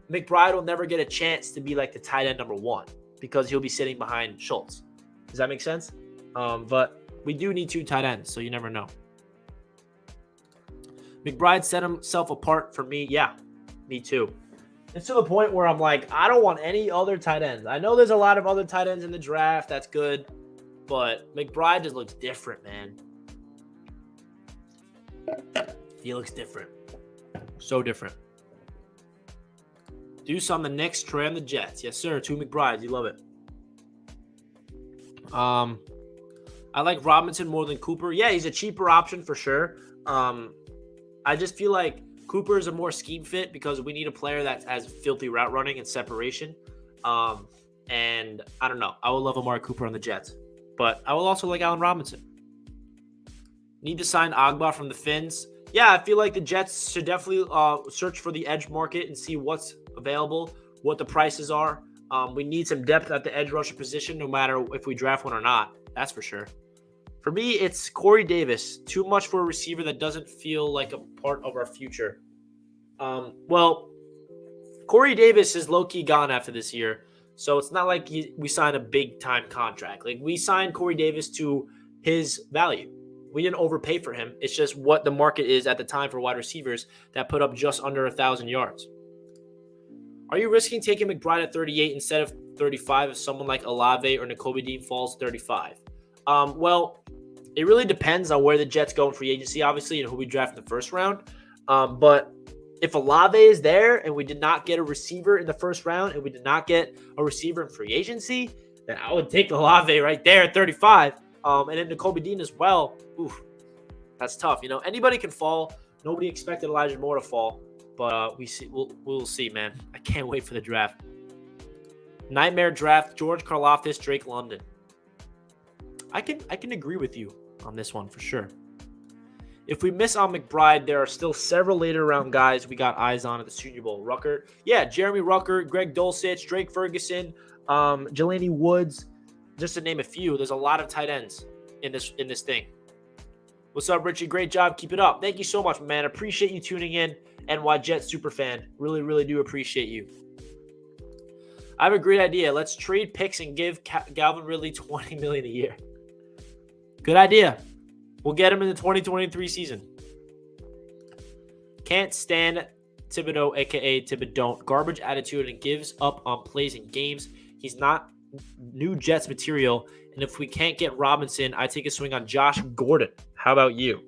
McBride will never get a chance to be like the tight end number 1 because he'll be sitting behind Schultz. Does that make sense? But we do need 2 tight ends, so you never know. McBride set himself apart for me. Yeah, Me too. It's to the point where I'm like, I don't want any other tight ends. I know there's a lot of other tight ends in the draft. That's good. But McBride just looks different, man. He looks different. So different. Deuce on the Knicks, Trey on the Jets. Yes, sir. 2 McBrides. You love it. I like Robinson more than Cooper. Yeah, he's a cheaper option for sure. I just feel like Cooper is a more scheme fit because we need a player that has filthy route running and separation. And I don't know. I would love Amari Cooper on the Jets. But I will also like Allen Robinson. Need to sign Agba from the Finns. Yeah, I feel like the Jets should definitely search for the edge market and see what's available, what the prices are. We need some depth at the edge rusher position, no matter if we draft one or not. That's for sure. For me, it's Corey Davis. Too much for a receiver that doesn't feel like a part of our future. Well, Corey Davis is low-key gone after this year, so it's not like we signed a big-time contract. Like, we signed Corey Davis to his value. We didn't overpay for him. It's just what the market is at the time for wide receivers that put up just under 1,000 yards. Are you risking taking McBride at 38 instead of 35 if someone like Olave or Nakobe Dean falls 35? Well, it really depends on where the Jets go in free agency, obviously, and who we draft in the first round. But if Olave is there and we did not get a receiver in the first round and we did not get a receiver in free agency, then I would take Olave right there at 35. And then Nakobe Dean as well. Oof, that's tough. Anybody can fall. Nobody expected Elijah Moore to fall. But we'll see, man. I can't wait for the draft. Nightmare draft, George Karlaftis, Drake London. I can agree with you on this one for sure. If we miss on McBride, there are still several later round guys we got eyes on at the Senior Bowl. Rucker. Yeah, Jeremy Rucker, Greg Dulcich, Drake Ferguson, Jelani Woods, just to name a few. There's a lot of tight ends in this thing. What's up, Richie? Great job. Keep it up. Thank you so much, man. Appreciate you tuning in. NY Jet Superfan. Really, really do appreciate you. I have a great idea. Let's trade picks and give Calvin Ridley $20 million a year. Good idea. We'll get him in the 2023 season. Can't stand Thibodeau, a.k.a. Thibodeau. Garbage attitude and gives up on plays and games. He's not new Jets material. And if we can't get Robinson, I take a swing on Josh Gordon. How about you?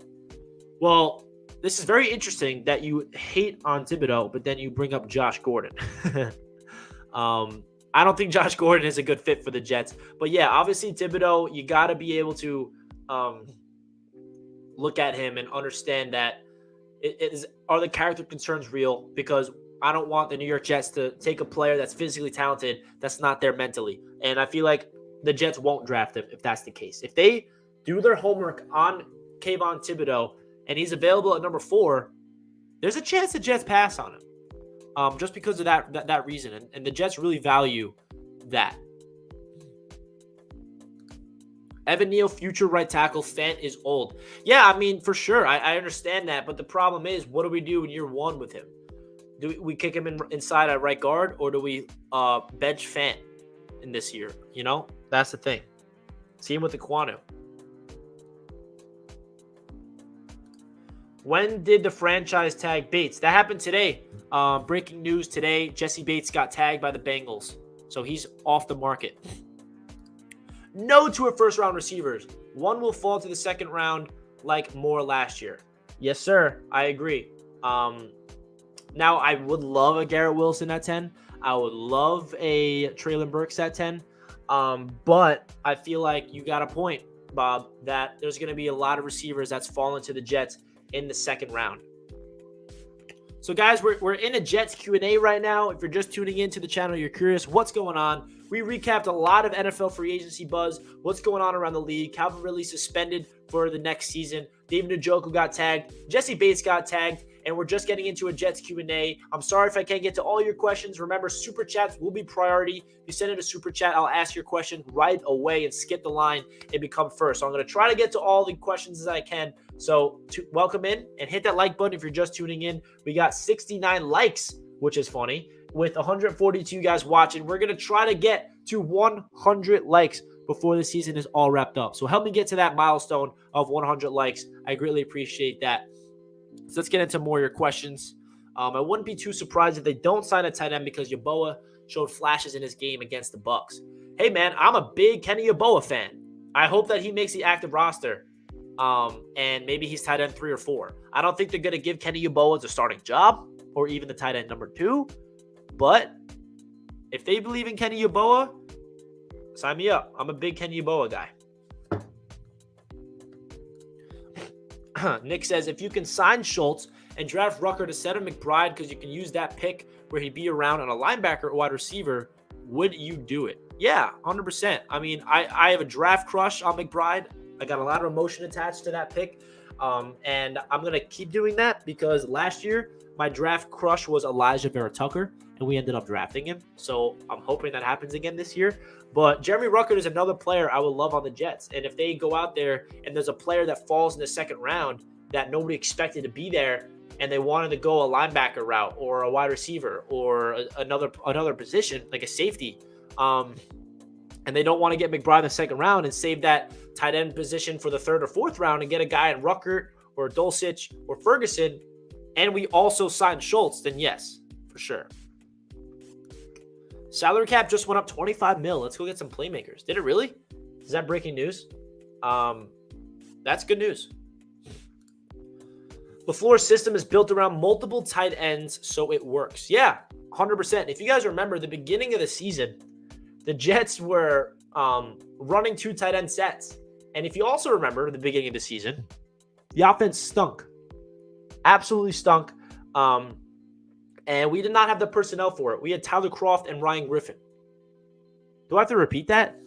Well, this is very interesting that you hate on Thibodeau, but then you bring up Josh Gordon. I don't think Josh Gordon is a good fit for the Jets. But yeah, obviously Thibodeau, you got to be able to look at him and understand that are the character concerns real? Because I don't want the New York Jets to take a player that's physically talented that's not there mentally. And I feel like the Jets won't draft him if that's the case. If they do their homework on Kayvon Thibodeau and he's available at number 4, there's a chance the Jets pass on him. Just because of that reason. And the Jets really value that. Evan Neal, future right tackle. Fant is old. Yeah, I mean, for sure. I understand that. But the problem is, what do we do in year 1 with him? Do we kick him inside at right guard, or do we bench Fant in this year? That's the thing. See him with the Kwanu. When did the franchise tag Bates? That happened today. Breaking news today. Jesse Bates got tagged by the Bengals. So he's off the market. No to a first-round receivers. One will fall to the second round like Moore last year. Yes, sir. I agree. Now, I would love a Garrett Wilson at 10. I would love a Treylon Burks at 10. But I feel like you got a point, Bob, that there's going to be a lot of receivers that's fallen to the Jets in the second round. So, guys, we're in a Jets Q&A right now. If you're just tuning into the channel, you're curious what's going on. We recapped a lot of NFL free agency buzz, what's going on around the league. Calvin Ridley suspended for the next season. David Njoku got tagged. Jesse Bates got tagged. And we're just getting into a Jets Q&A. I'm sorry if I can't get to all your questions. Remember, Super Chats will be priority. If you send in a Super Chat, I'll ask your question right away and skip the line and become first. So I'm going to try to get to all the questions as I can. So welcome in and hit that like button if you're just tuning in. We got 69 likes, which is funny, with 142 guys watching. We're going to try to get to 100 likes before the season is all wrapped up. So help me get to that milestone of 100 likes. I greatly appreciate that. So let's get into more of your questions. I wouldn't be too surprised if they don't sign a tight end because Yeboah showed flashes in his game against the Bucs. Hey, man, I'm a big Kenny Yeboah fan. I hope that he makes the active roster, and maybe he's tight end 3 or 4. I don't think they're going to give Kenny Yeboah the starting job or even the tight end number 2, but if they believe in Kenny Yeboah, sign me up. I'm a big Kenny Yeboah guy. Nick says, if you can sign Schultz and draft Rucker instead of McBride because you can use that pick where he'd be around on a linebacker or wide receiver, would you do it? Yeah, 100%. I mean, I have a draft crush on McBride. I got a lot of emotion attached to that pick, and I'm going to keep doing that because last year my draft crush was Elijah Vera Tucker, and we ended up drafting him. So I'm hoping that happens again this year. But Jeremy Ruckert is another player I would love on the Jets. And if they go out there and there's a player that falls in the second round that nobody expected to be there, and they wanted to go a linebacker route or a wide receiver or another position like a safety, and they don't want to get McBride in the second round and save that tight end position for the third or fourth round and get a guy in Ruckert or Dulcich or Ferguson, and we also sign Schultz, then yes, for sure. Salary cap just went up 25 mil. Let's go get some playmakers. Did it really? Is that breaking news? That's good news. LaFleur's system is built around multiple tight ends, so it works. Yeah, 100%. If you guys remember the beginning of the season, the Jets were running 2 tight end sets. And if you also remember the beginning of the season, the offense stunk. Absolutely stunk. And we did not have the personnel for it. We had Tyler Kroft and Ryan Griffin. Do I have to repeat that?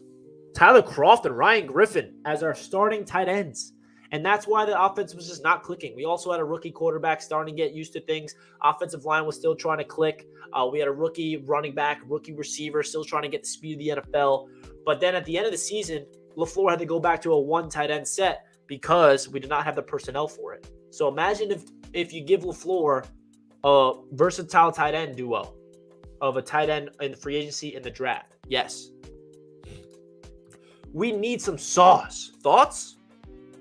Tyler Kroft and Ryan Griffin as our starting tight ends. And that's why the offense was just not clicking. We also had a rookie quarterback starting to get used to things. Offensive line was still trying to click. We had a rookie running back, rookie receiver, still trying to get the speed of the NFL. But then at the end of the season, LaFleur had to go back to a 1 tight end set because we did not have the personnel for it. So imagine if you give LaFleur a versatile tight end duo of a tight end in free agency in the draft. Yes. We need some sauce. Thoughts?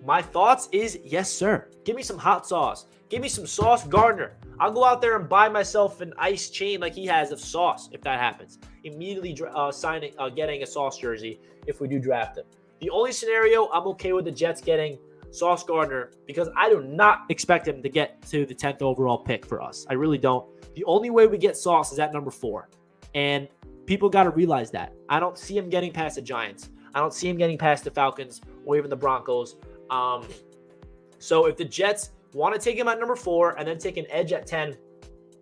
My thoughts is yes, sir. Give me some hot sauce. Give me some Sauce Gardner. I'll go out there and buy myself an ice chain like he has of sauce if that happens. Immediately getting a Sauce jersey if we do draft him. The only scenario I'm okay with the Jets getting Sauce Gardner because I do not expect him to get to the 10th overall pick for us. I really don't. The only way we get Sauce is at number 4. And people got to realize that. I don't see him getting past the Giants. I don't see him getting past the Falcons or even the Broncos. So if the Jets want to take him at number 4 and then take an edge at 10,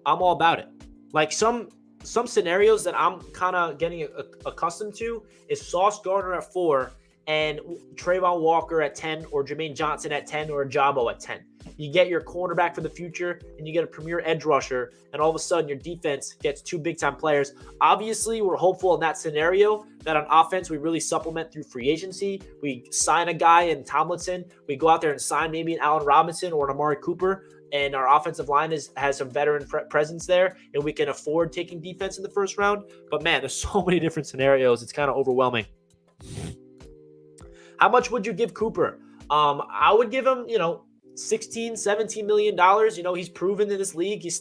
I'm all about it. Like some scenarios that I'm kind of getting accustomed to is Sauce Gardner at 4 and Trayvon Walker at 10 or Jermaine Johnson at 10 or Ajabo at 10. You get your cornerback for the future and you get a premier edge rusher, and all of a sudden your defense gets 2 big-time players. Obviously, we're hopeful in that scenario that on offense we really supplement through free agency. We sign a guy in Tomlinson. We go out there and sign maybe an Allen Robinson or an Amari Cooper, and our offensive line has some veteran presence there, and we can afford taking defense in the first round. But, man, there's so many different scenarios. It's kind of overwhelming. How much would you give Cooper? I would give him, $16, $17 million. He's proven in this league. He's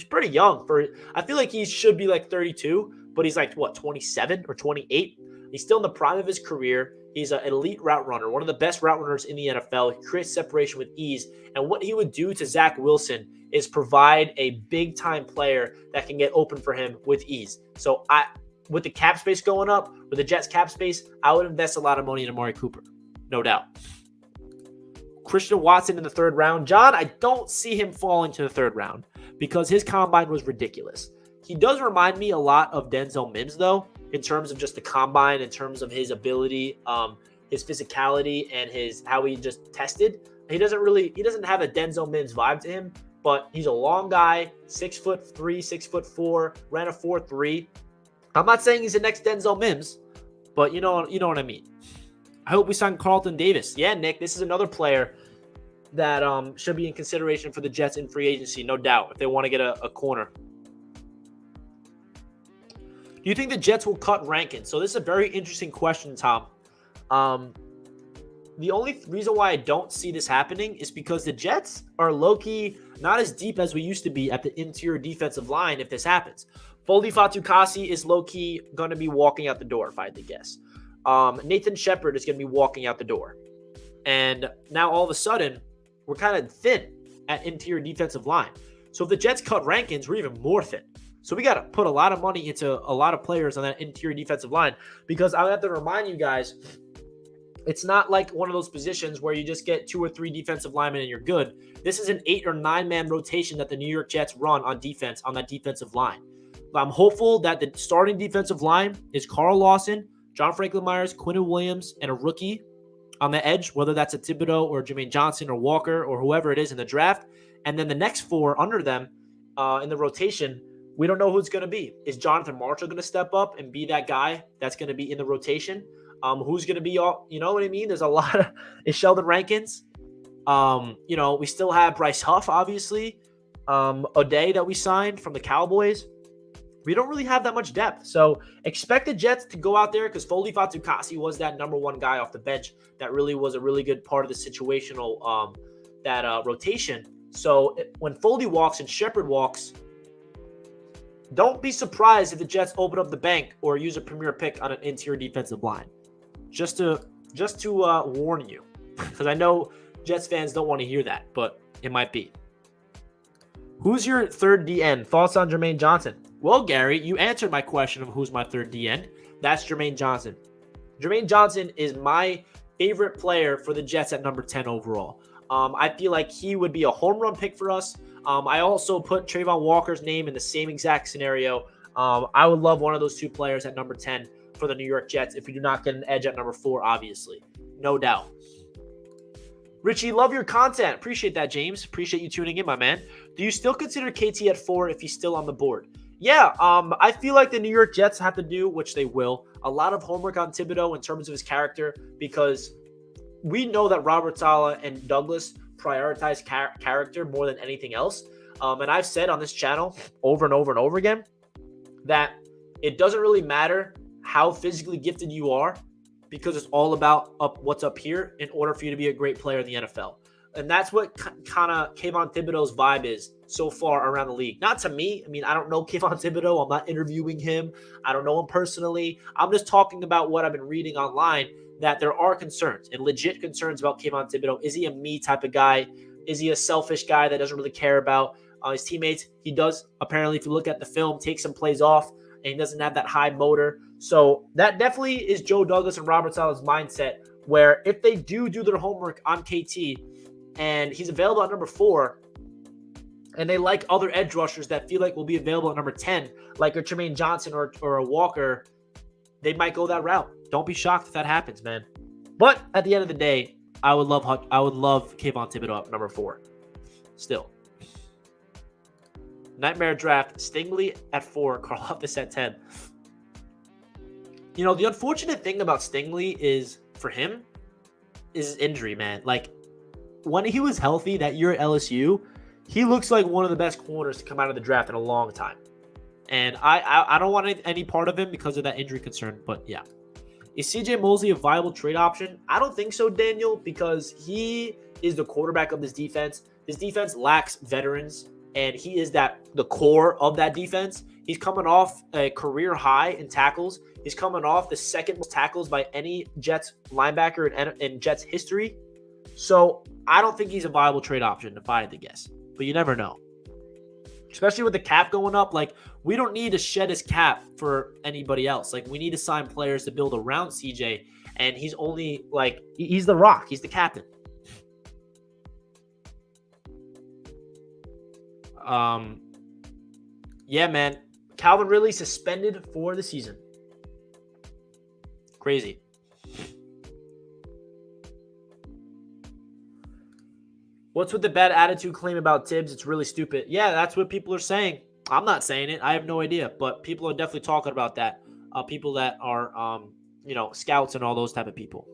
pretty young. I feel like he should be like 32, but he's like, 27 or 28? He's still in the prime of his career. He's an elite route runner, one of the best route runners in the NFL. He creates separation with ease. And what he would do to Zach Wilson is provide a big-time player that can get open for him with ease. So with the cap space going up, with the Jets cap space, I would invest a lot of money in Amari Cooper. No doubt. Christian Watson in the 3rd round. John, I don't see him falling to the 3rd round because his combine was ridiculous. He does remind me a lot of Denzel Mims, though, in terms of just the combine, in terms of his ability, his physicality, and how he just tested. He doesn't have a Denzel Mims vibe to him, but he's a long guy, 6'3", 6'4", ran a 4.3. I'm not saying he's the next Denzel Mims, but you know what I mean. I hope we sign Carlton Davis. Yeah, Nick, this is another player that should be in consideration for the Jets in free agency, no doubt, if they want to get a corner. Do you think the Jets will cut Rankin? So this is a very interesting question, Tom. the only reason why I don't see this happening is because the Jets are low-key not as deep as we used to be at the interior defensive line if this happens. Foldy Fatukasi is low-key going to be walking out the door, if I had to guess. Nathan Shepard is going to be walking out the door. And now all of a sudden, we're kind of thin at interior defensive line. So if the Jets cut Rankins, we're even more thin. So we got to put a lot of money into a lot of players on that interior defensive line, because I have to remind you guys, it's not like one of those positions where you just get 2 or 3 defensive linemen and you're good. This is an 8 or 9 man rotation that the New York Jets run on defense on that defensive line. I'm hopeful that the starting defensive line is Carl Lawson, John Franklin Myers, Quinnen Williams, and a rookie on the edge, whether that's a Thibodeau or Jermaine Johnson or Walker or whoever it is in the draft. And then the next 4 under them in the rotation, we don't know who it's going to be. Is Jonathan Marshall going to step up and be that guy that's going to be in the rotation? Who's going to be all, you know what I mean? There's a lot of, is Sheldon Rankins? We still have Bryce Huff, obviously. O'Day that we signed from the Cowboys. We don't really have that much depth. So expect the Jets to go out there, because Foldy Fatukasi was that number 1 guy off the bench that really was a really good part of the situational rotation. So when Foldy walks and Shepard walks, don't be surprised if the Jets open up the bank or use a premier pick on an interior defensive line. Just to warn you, because I know Jets fans don't want to hear that, but it might be. Who's your third DN? Thoughts on Jermaine Johnson? Well, Gary, you answered my question of who's my third DN. That's Jermaine Johnson. Jermaine Johnson is my favorite player for the Jets at number 10 overall. I feel like he would be a home run pick for us. I also put Trayvon Walker's name in the same exact scenario. I would love one of those 2 players at number 10 for the New York Jets if we do not get an edge at number 4, obviously. No doubt. Richie, love your content. Appreciate that, James. Appreciate you tuning in, my man. Do you still consider KT at 4 if he's still on the board? Yeah, I feel like the New York Jets have to do, which they will, a lot of homework on Thibodeau in terms of his character, because we know that Robert Saleh and Douglas prioritize character more than anything else. And I've said on this channel over and over and over again that it doesn't really matter how physically gifted you are, because it's all about what's up here in order for you to be a great player in the NFL. And that's what kind of Kayvon Thibodeau's vibe is so far around the league. Not to me. I mean, I don't know Kayvon Thibodeau. I'm not interviewing him. I don't know him personally. I'm just talking about what I've been reading online, that there are concerns and legit concerns about Kayvon Thibodeau. Is he a me type of guy? Is he a selfish guy that doesn't really care about his teammates? He does, apparently, if you look at the film, take some plays off, and he doesn't have that high motor. So that definitely is Joe Douglas and Robert Saleh's mindset, where if they do their homework on KT and he's available at number 4, and they like other edge rushers that feel like will be available at number 10, like a Jermaine Johnson or a Walker, they might go that route. Don't be shocked if that happens, man. But at the end of the day, I would love Kayvon Thibodeau at number 4. Still. Nightmare draft, Stingley at 4, Karlaftis at 10. You know, the unfortunate thing about Stingley is, for him, is his injury, man. Like, when he was healthy that year at LSU, he looks like one of the best corners to come out of the draft in a long time. And I don't want any part of him because of that injury concern, but yeah. Is CJ Mosley a viable trade option? I don't think so, Daniel, because he is the quarterback of this defense. This defense lacks veterans, and he is the core of that defense. He's coming off a career high in tackles. He's coming off the second most tackles by any Jets linebacker in Jets history. So I don't think he's a viable trade option, if I had to guess. But you never know. Especially with the cap going up, like, we don't need to shed his cap for anybody else. Like, we need to sign players to build around CJ, and he's only, like, he's the rock. He's the captain. Yeah, man. Calvin Ridley suspended for the season. Crazy. What's with the bad attitude claim about Tibbs? It's really stupid. Yeah, that's what people are saying. I'm not saying it. I have no idea. But people are definitely talking about that. People that are, scouts and all those type of people.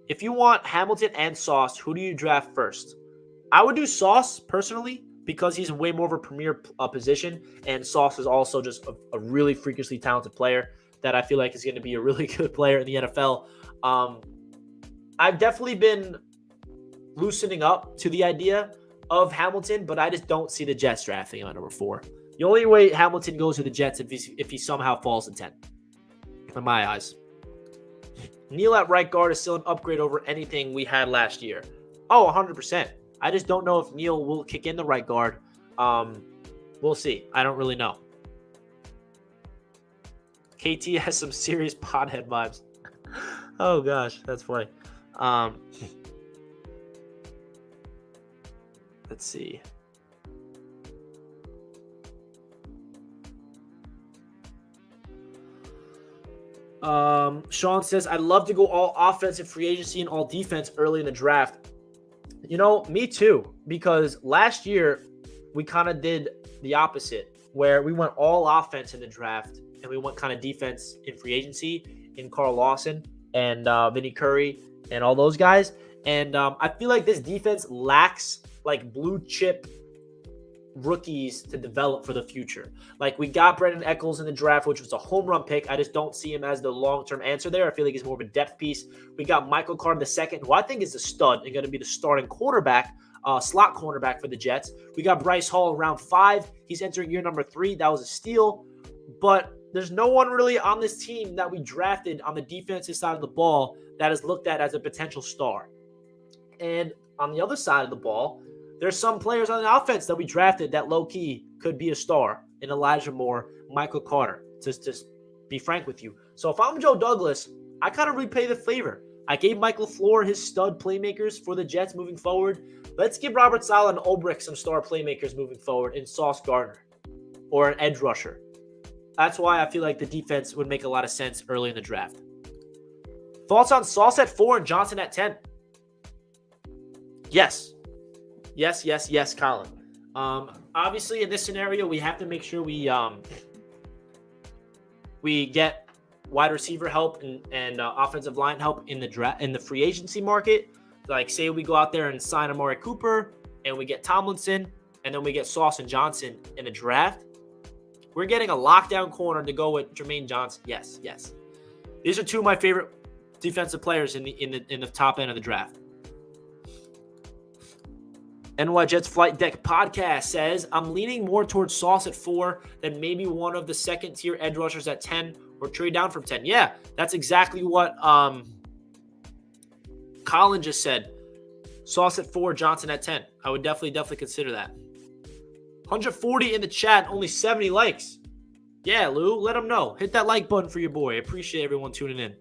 If you want Hamilton and Sauce, who do you draft first? I would do Sauce, personally, because he's way more of a premier position. And Sauce is also just a really freakishly talented player that I feel like is going to be a really good player in the NFL. I've definitely been loosening up to the idea of Hamilton, but I just don't see the Jets drafting him at number 4. The only way Hamilton goes to the Jets if he somehow falls to 10, in my eyes. Neal at right guard is still an upgrade over anything we had last year. Oh, 100%. I just don't know if Neal will kick in the right guard. We'll see. I don't really know. KT has some serious pothead vibes. Oh gosh, that's funny. Let's see. Sean says, I'd love to go all offensive free agency and all defense early in the draft. You know, me too, because last year we kind of did the opposite, where we went all offense in the draft and we went kind of defense in free agency in Carl Lawson and Vinny Curry and all those guys. And I feel like this defense lacks like blue chip rookies to develop for the future. Like we got Brendan Eccles in the draft, which was a home run pick. I just don't see him as the long-term answer there. I feel like he's more of a depth piece. We got Michael Carter II, who I think is a stud and going to be the starting quarterback, slot cornerback for the Jets. We got Bryce Hall round 5. He's entering year number 3. That was a steal. But there's no one really on this team that we drafted on the defensive side of the ball that is looked at as a potential star. And on the other side of the ball, there's some players on the offense that we drafted that low-key could be a star in Elijah Moore, Michael Carter, to be frank with you. So if I'm Joe Douglas, I kind of repay the favor. I gave Michael Floor his stud playmakers for the Jets moving forward. Let's give Robert Saleh and Ulbrich some star playmakers moving forward in Sauce Gardner or an edge rusher. That's why I feel like the defense would make a lot of sense early in the draft. Thoughts on Sauce at 4 and Johnson at 10? Yes, Colin. Obviously, in this scenario, we have to make sure we get wide receiver help and offensive line help in the free agency market. Like, say we go out there and sign Amari Cooper, and we get Tomlinson, and then we get Sauce and Johnson in the draft. We're getting a lockdown corner to go with Jermaine Johnson. Yes. These are two of my favorite defensive players in the top end of the draft. NY Jets Flight Deck Podcast says, I'm leaning more towards Sauce at 4 than maybe one of the second-tier edge rushers at 10 or trade down from 10. Yeah, that's exactly what Colin just said. Sauce at 4, Johnson at 10. I would definitely consider that. 140 in the chat, only 70 likes. Yeah, Lou, let them know. Hit that like button for your boy. I appreciate everyone tuning in.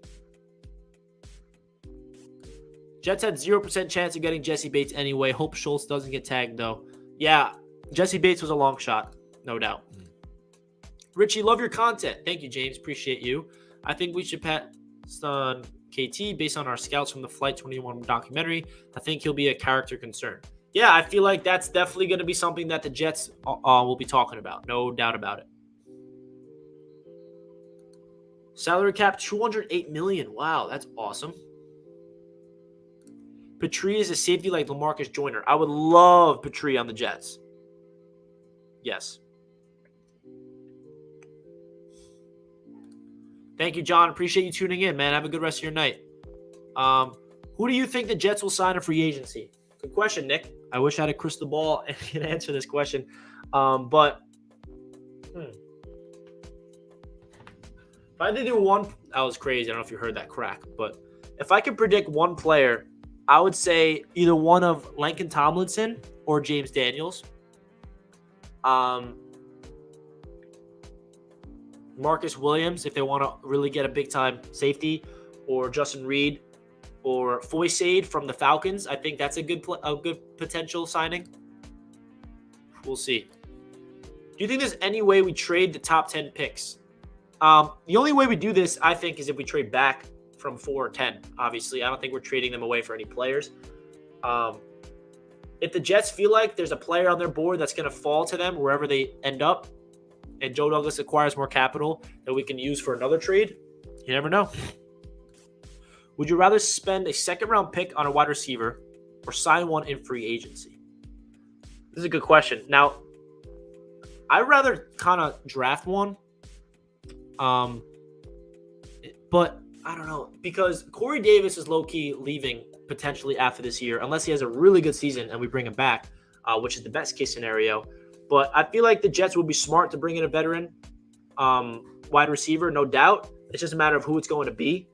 Jets had 0% chance of getting Jesse Bates anyway. Hope Schultz doesn't get tagged, though. Yeah, Jesse Bates was a long shot, no doubt. Richie, love your content. Thank you, James. Appreciate you. I think we should pass on KT based on our scouts from the Flight 21 documentary. I think he'll be a character concern. Yeah, I feel like that's definitely going to be something that the Jets will be talking about. No doubt about it. Salary cap, $208 million. Wow, that's awesome. Petrie is a safety like LaMarcus Joyner. I would love Petrie on the Jets. Yes. Thank you, John. Appreciate you tuning in, man. Have a good rest of your night. Who do you think the Jets will sign in free agency? Good question, Nick. I wish I had a crystal ball and could answer this question. If I had to do one, that was crazy. I don't know if you heard that crack, but if I could predict one player, I would say either one of Lincoln Tomlinson or James Daniels. Marcus Williams, if they want to really get a big-time safety, or Justin Reed, or Foycade from the Falcons. I think that's a good potential signing. We'll see. Do you think there's any way we trade the top 10 picks? The only way we do this, I think, is if we trade back from 4 or 10. Obviously, I don't think we're trading them away for any players. If the Jets feel like there's a player on their board that's going to fall to them wherever they end up, and Joe Douglas acquires more capital that we can use for another trade, you never know. Would you rather spend a second-round pick on a wide receiver or sign one in free agency? This is a good question. Now, I'd rather kind of draft one, but I don't know, because Corey Davis is low-key leaving potentially after this year, unless he has a really good season and we bring him back, which is the best case scenario. But I feel like the Jets will be smart to bring in a veteran wide receiver, no doubt. It's just a matter of who it's going to be.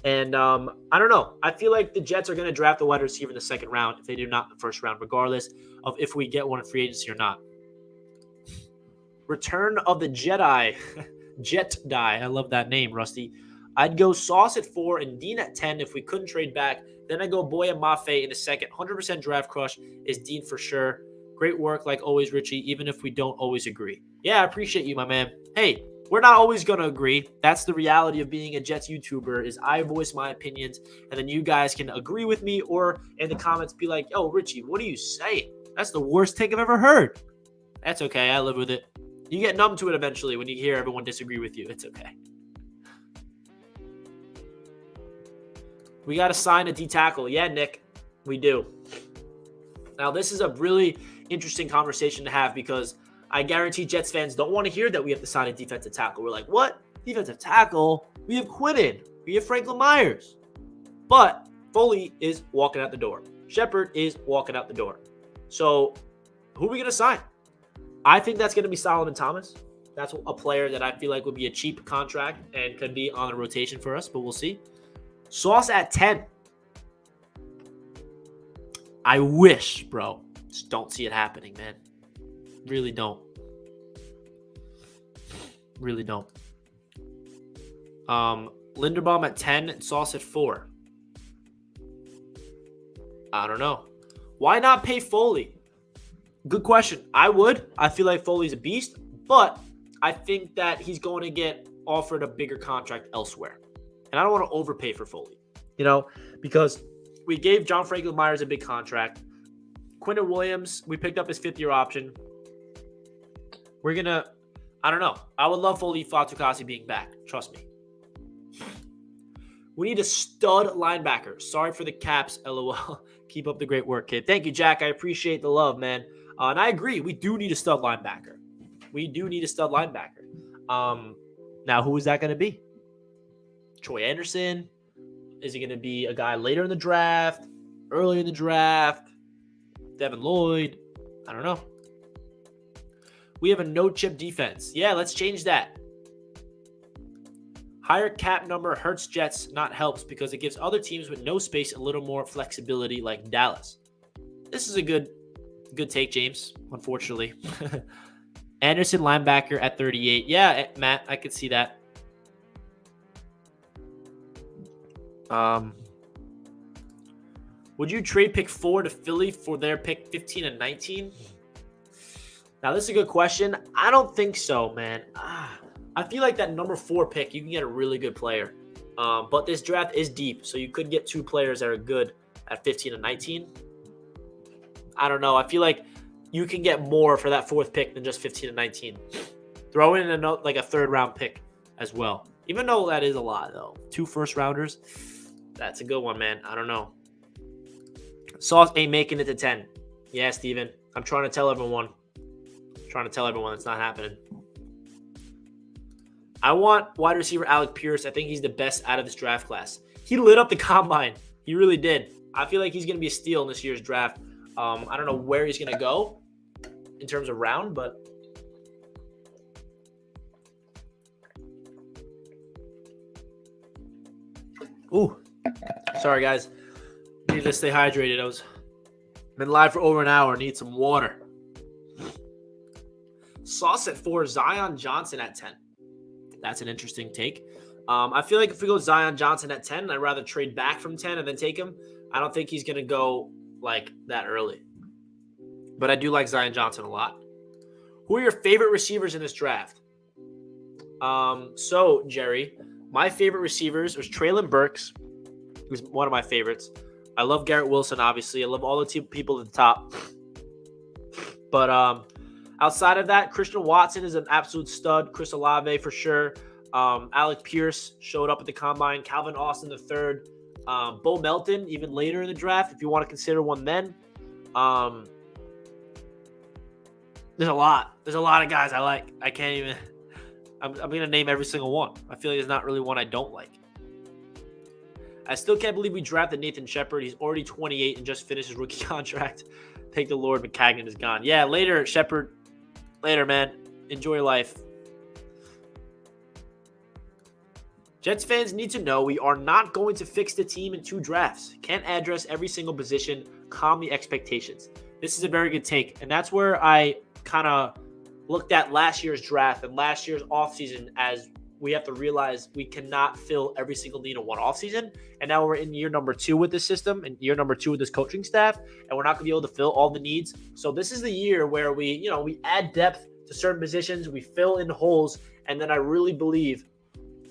And I don't know. I feel like the Jets are going to draft a wide receiver in the second round if they do not in the first round, regardless of if we get one in free agency or not. Return of the Jedi. Jedi. I love that name, Rusty. I'd go Sauce at 4 and Dean at 10 if we couldn't trade back. Then I go Boya Mafe in the second. 100% draft crush is Dean for sure. Great work, like always, Richie, even if we don't always agree. Yeah, I appreciate you, my man. Hey, we're not always going to agree. That's the reality of being a Jets YouTuber is I voice my opinions, and then you guys can agree with me or in the comments be like, yo, Richie, what are you saying? That's the worst take I've ever heard. That's okay. I live with it. You get numb to it eventually when you hear everyone disagree with you. It's okay. We got to sign a D-tackle. Yeah, Nick, we do. Now, this is a really interesting conversation to have because I guarantee Jets fans don't want to hear that we have to sign a defensive tackle. We're like, what? Defensive tackle? We have Quinnen. We have Franklin Myers. But Foley is walking out the door. Shepard is walking out the door. So who are we going to sign? I think that's going to be Solomon Thomas. That's a player that I feel like would be a cheap contract and could be on a rotation for us, but we'll see. Sauce at 10. I wish, bro. Just don't see it happening, man. Really don't. Really don't. Linderbaum at 10 and Sauce at 4. I don't know. Why not pay Foley? Good question. I would. I feel like Foley's a beast, but I think that he's going to get offered a bigger contract elsewhere. And I don't want to overpay for Foley, because we gave John Franklin Myers a big contract. Quinnen Williams, we picked up his 5th-year option. We're going to, I don't know. I would love Foley Fatukasi being back. Trust me. We need a stud linebacker. Sorry for the caps, LOL. Keep up the great work, kid. Thank you, Jack. I appreciate the love, man. And I agree. We do need a stud linebacker. Now, who is that going to be? Troy Anderson? Is he going to be a guy later in the draft? Early in the draft? Devin Lloyd? I don't know. We have a no-chip defense. Yeah, let's change that. Higher cap number hurts Jets, not helps, because it gives other teams with no space a little more flexibility like Dallas. This is a good take, James, unfortunately. Anderson, linebacker at 38. Yeah, Matt, I could see that. Would you trade pick 4 to Philly for their pick 15 and 19? Now, this is a good question. I don't think so, man. I feel like that number 4 pick, you can get a really good player. But this draft is deep, so you could get 2 players that are good at 15 and 19. I don't know. I feel like you can get more for that 4th pick than just 15 and 19. Throw in a 3rd-round pick as well. Even though that is a lot, though. 2 first-rounders, that's a good one, man. I don't know. Sauce ain't making it to 10. Yeah, Steven. I'm trying to tell everyone. It's not happening. I want wide receiver Alec Pierce. I think he's the best out of this draft class. He lit up the combine. He really did. I feel like he's going to be a steal in this year's draft. I don't know where he's going to go in terms of round, but ooh, sorry guys. Need to stay hydrated. I've been live for over an hour. Need some water. Sauce at 4, Zion Johnson at 10. That's an interesting take. I feel like if we go Zion Johnson at 10, I'd rather trade back from 10 and then take him. I don't think he's going to go like that early. But I do like Zion Johnson a lot. Who are your favorite receivers in this draft? So, Jerry, my favorite receivers was Treylon Burks, who's one of my favorites. I love Garrett Wilson, obviously. I love all the people at the top. But outside of that, Christian Watson is an absolute stud. Chris Olave for sure. Alec Pierce showed up at the combine. Calvin Austin III. Bo Melton, even later in the draft, if you want to consider one then. There's a lot. There's a lot of guys I like. I can't even. I'm going to name every single one. I feel like there's not really one I don't like. I still can't believe we drafted Nathan Shepard. He's already 28 and just finished his rookie contract. Thank the Lord McCagnon is gone. Yeah, later, Shepard. Later, man. Enjoy your life. Jets fans need to know we are not going to fix the team in 2 drafts. Can't address every single position. Calm the expectations. This is a very good take. And that's where I kind of looked at last year's draft and last year's offseason as we have to realize we cannot fill every single need in one offseason. And now we're in year number 2 with this system and year number 2 with this coaching staff, and we're not going to be able to fill all the needs. So this is the year where we add depth to certain positions, we fill in holes, and then I really believe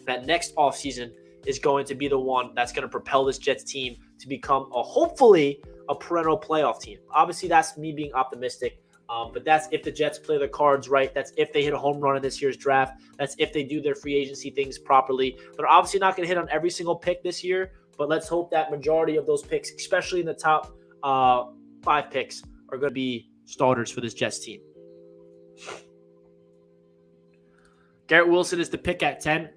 that next offseason is going to be the one that's going to propel this Jets team to become hopefully a perennial playoff team. Obviously, that's me being optimistic. But that's if the Jets play their cards right. That's if they hit a home run in this year's draft. That's if they do their free agency things properly. They're obviously not going to hit on every single pick this year, but let's hope that majority of those picks, especially in the top 5 picks, are going to be starters for this Jets team. Garrett Wilson is the pick at 10.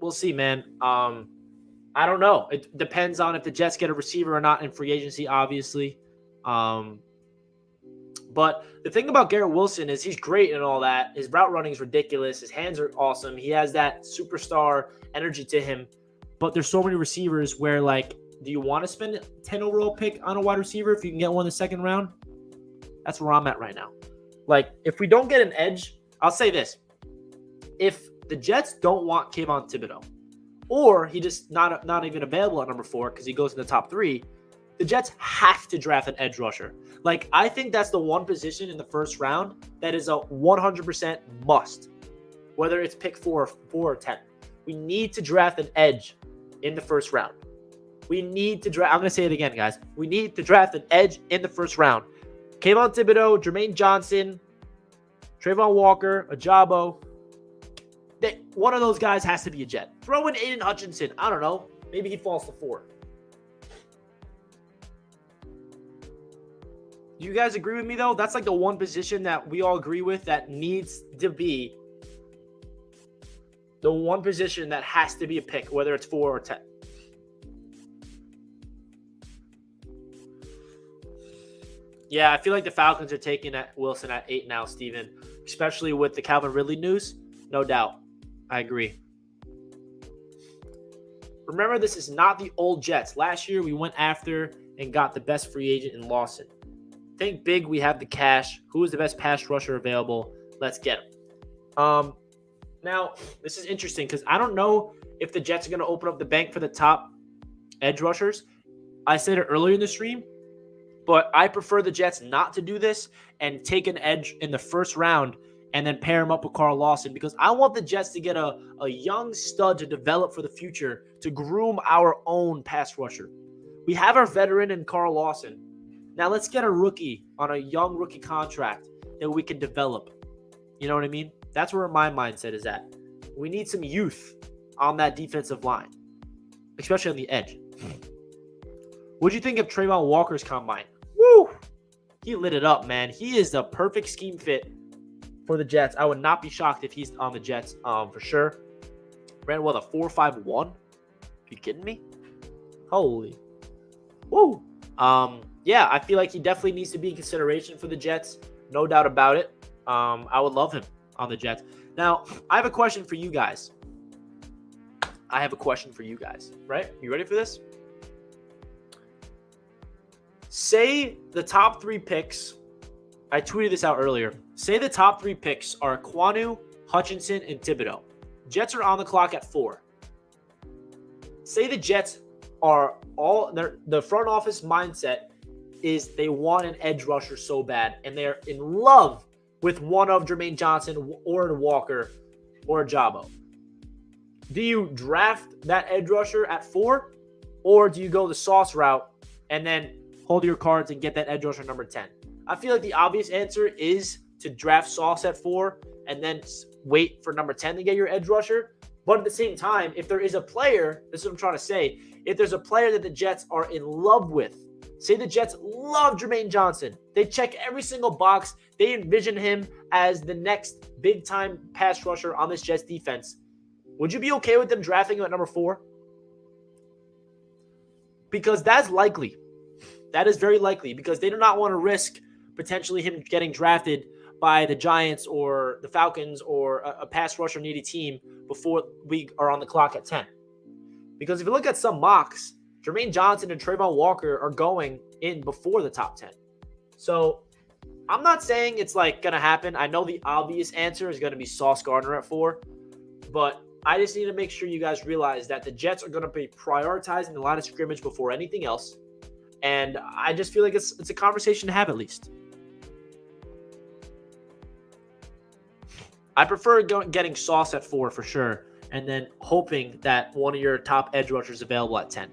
We'll see, man. I don't know. It depends on if the Jets get a receiver or not in free agency, obviously. But the thing about Garrett Wilson is he's great and all that. His route running is ridiculous. His hands are awesome. He has that superstar energy to him. But there's so many receivers where, like, do you want to spend a 10 overall pick on a wide receiver if you can get one in the second round? That's where I'm at right now. Like, if we don't get an edge, I'll say this. If the Jets don't want Kayvon Thibodeau, or he just not even available at number 4 because he goes in the top 3, the Jets have to draft an edge rusher. Like, I think that's the one position in the first round that is a 100% must, whether it's pick 4 or 10. We need to draft an edge in the first round. We need to draft. I'm going to say it again, guys. We need to draft an edge in the first round. Kayvon Thibodeau, Jermaine Johnson, Trayvon Walker, Ajabo. One of those guys has to be a Jet. Throw in Aiden Hutchinson. I don't know. Maybe he falls to 4. Do you guys agree with me, though? That's like the one position that we all agree with that needs to be the one position that has to be a pick, whether it's 4 or 10. Yeah, I feel like the Falcons are taking Wilson at 8 now, Steven, especially with the Calvin Ridley news. No doubt. I agree. Remember, this is not the old Jets. Last year, we went after and got the best free agent in Lawson. Think big. We have the cash. Who is the best pass rusher available? Let's get him. Now, this is interesting because I don't know if the Jets are going to open up the bank for the top edge rushers. I said it earlier in the stream, but I prefer the Jets not to do this and take an edge in the first round and then pair him up with Carl Lawson because I want the Jets to get a young stud to develop for the future to groom our own pass rusher. We have our veteran in Carl Lawson. Now let's get a rookie on a young rookie contract that we can develop. You know what I mean? That's where my mindset is at. We need some youth on that defensive line, especially on the edge. What do you think of Trayvon Walker's combine? Woo! He lit it up, man. He is the perfect scheme fit for the Jets. I would not be shocked if he's on the Jets for sure. Ran what, a 4.51? Are you kidding me? Holy. Woo! Yeah, I feel like he definitely needs to be in consideration for the Jets. No doubt about it. I would love him on the Jets. Now, I have a question for you guys. Right? You ready for this? Say the top 3 picks. I tweeted this out earlier. Say the top 3 picks are Kwanu, Hutchinson, and Thibodeau. Jets are on the clock at 4. Say the Jets are the front office mindset is they want an edge rusher so bad, and they're in love with one of Jermaine Johnson or Walker or Ajabo. Do you draft that edge rusher at 4, or do you go the sauce route and then hold your cards and get that edge rusher number 10? I feel like the obvious answer is to draft Sauce at 4 and then wait for number 10 to get your edge rusher. But at the same time, if there is a player, this is what I'm trying to say, if there's a player that the Jets are in love with, say the Jets love Jermaine Johnson, they check every single box, they envision him as the next big-time pass rusher on this Jets defense, would you be okay with them drafting him at number 4? because that's likely. That is very likely because they do not want to risk potentially him getting drafted by the Giants or the Falcons or a pass rusher needy team before we are on the clock at 10. Because if you look at some mocks, Jermaine Johnson and Trayvon Walker are going in before the top 10. So I'm not saying it's like going to happen. I know the obvious answer is going to be Sauce Gardner at 4, but I just need to make sure you guys realize that the Jets are going to be prioritizing the line of scrimmage before anything else. And I just feel like it's a conversation to have at least. I prefer getting Sauce at 4 for sure, and then hoping that one of your top edge rushers available at 10.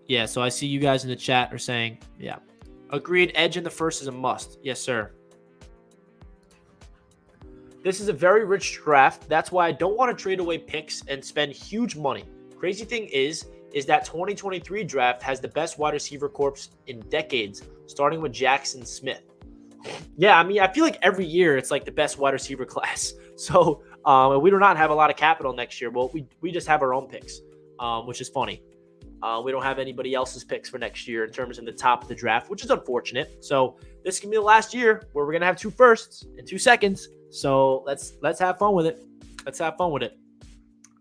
Yeah, so I see you guys in the chat are saying, yeah. Agreed, edge in the first is a must. Yes, sir. This is a very rich draft. That's why I don't want to trade away picks and spend huge money. Crazy thing is that 2023 draft has the best wide receiver corps in decades, starting with Jackson Smith. Yeah, I mean, I feel like every year it's like the best wide receiver class. So we do not have a lot of capital next year. Well, we just have our own picks, which is funny. We don't have anybody else's picks for next year in terms of the top of the draft, which is unfortunate. So this can be the last year where we're going to have 2 firsts and 2 seconds. So let's have fun with it. Let's have fun with it.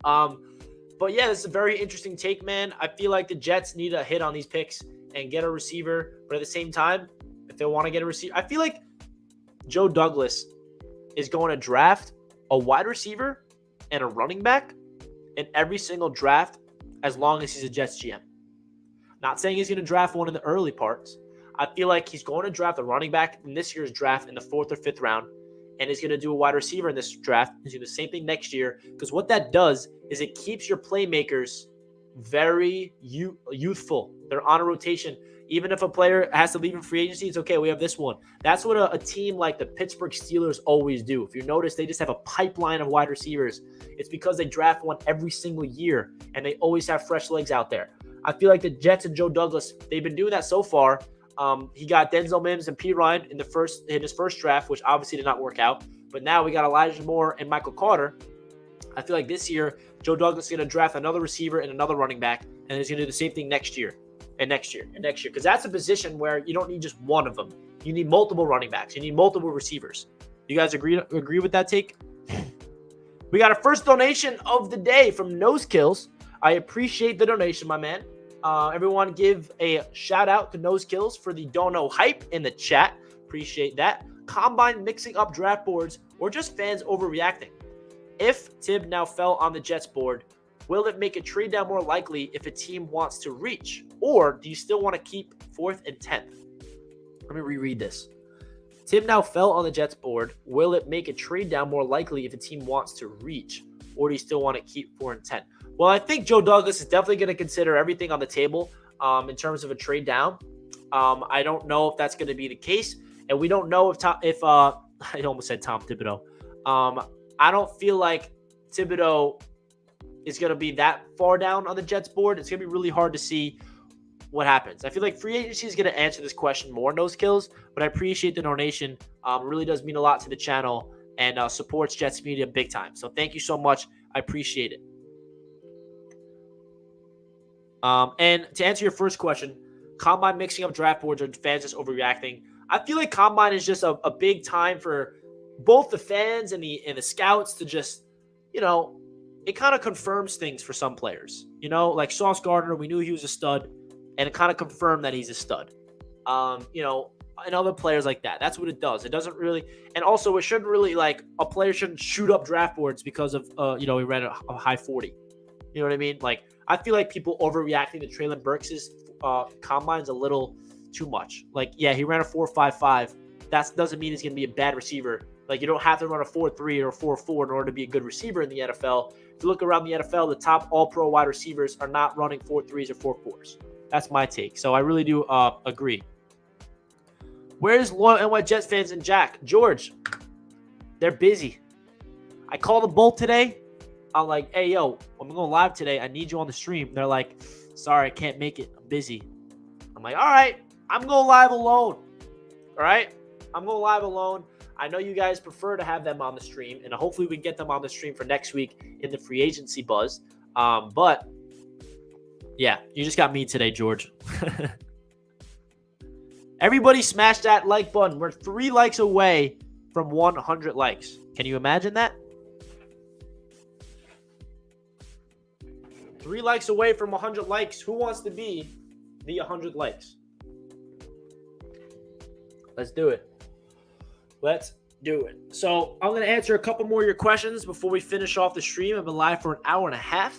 But yeah, this is a very interesting take, man. I feel like the Jets need a hit on these picks and get a receiver. But at the same time, if they want to get a receiver, I feel like Joe Douglas is going to draft a wide receiver and a running back in every single draft as long as he's a Jets GM. Not saying he's going to draft one in the early parts. I feel like he's going to draft a running back in this year's draft in the 4th or 5th round, and he's going to do a wide receiver in this draft. He's going to do the same thing next year, because what that does is it keeps your playmakers very youthful. They're on a rotation. Even if a player has to leave in free agency, it's okay. We have this one. That's what a team like the Pittsburgh Steelers always do. If you notice, they just have a pipeline of wide receivers. It's because they draft one every single year, and they always have fresh legs out there. I feel like the Jets and Joe Douglas, they've been doing that so far. He got Denzel Mims and P. Ryan in his first draft, which obviously did not work out. But now we got Elijah Moore and Michael Carter. I feel like this year, Joe Douglas is going to draft another receiver and another running back, and he's going to do the same thing next year. And next year. Because that's a position where you don't need just one of them. You need multiple running backs. You need multiple receivers. You guys agree with that take? We got a first donation of the day from Nose Kills. I appreciate the donation, my man. Everyone give a shout out to Nose Kills for the dono hype in the chat. Appreciate that. Combine mixing up draft boards or just fans overreacting. If Tibb now fell on the Jets board, will it make a trade down more likely if a team wants to reach? Or do you still want to keep 4th and 10th? Let me reread this. Tibb now fell on the Jets board. Will it make a trade down more likely if a team wants to reach? Or do you still want to keep 4 and 10? Well, I think Joe Douglas is definitely going to consider everything on the table in terms of a trade down. I don't know if that's going to be the case. And we don't know if I almost said Tom Thibodeau. I don't feel like Thibodeau is going to be that far down on the Jets board. It's going to be really hard to see what happens. I feel like free agency is going to answer this question more, Nose Kills, but I appreciate the donation. It really does mean a lot to the channel and supports Jets Media big time. So thank you so much. I appreciate it. And to answer your first question, Combine mixing up draft boards or fans just overreacting. I feel like Combine is just a big time for both the fans and the scouts to just, it kind of confirms things for some players. Like Sauce Gardner, we knew he was a stud, and it kind of confirmed that he's a stud. And other players like that. That's what it does. It doesn't really, and also it shouldn't really, like, a player shouldn't shoot up draft boards because of, he ran a high 40. You know what I mean? Like, I feel like people overreacting to Treylon Burks' combine's a little too much. Like, yeah, he ran a 4.55. That doesn't mean he's going to be a bad receiver. Like, you don't have to run a 4.3 or 4.4 in order to be a good receiver in the NFL. If you look around the NFL, the top all-pro wide receivers are not running 4.3s or 4.4s. That's my take. So I really do agree. Where's loyal NY Jets fans and Jack? George, they're busy. I called them both today. I'm like, hey, yo, I'm going live today. I need you on the stream. They're like, sorry, I can't make it. I'm busy. I'm like, all right, I'm going live alone. All right? I'm going live alone. I know you guys prefer to have them on the stream, and hopefully we get them on the stream for next week in the free agency buzz. But yeah, you just got me today, George. Everybody smash that like button. We're 3 likes away from 100 likes. Can you imagine that? 3 likes away from 100 likes. Who wants to be the 100 likes? Let's do it. Let's do it. So I'm going to answer a couple more of your questions before we finish off the stream. I've been live for an hour and a half.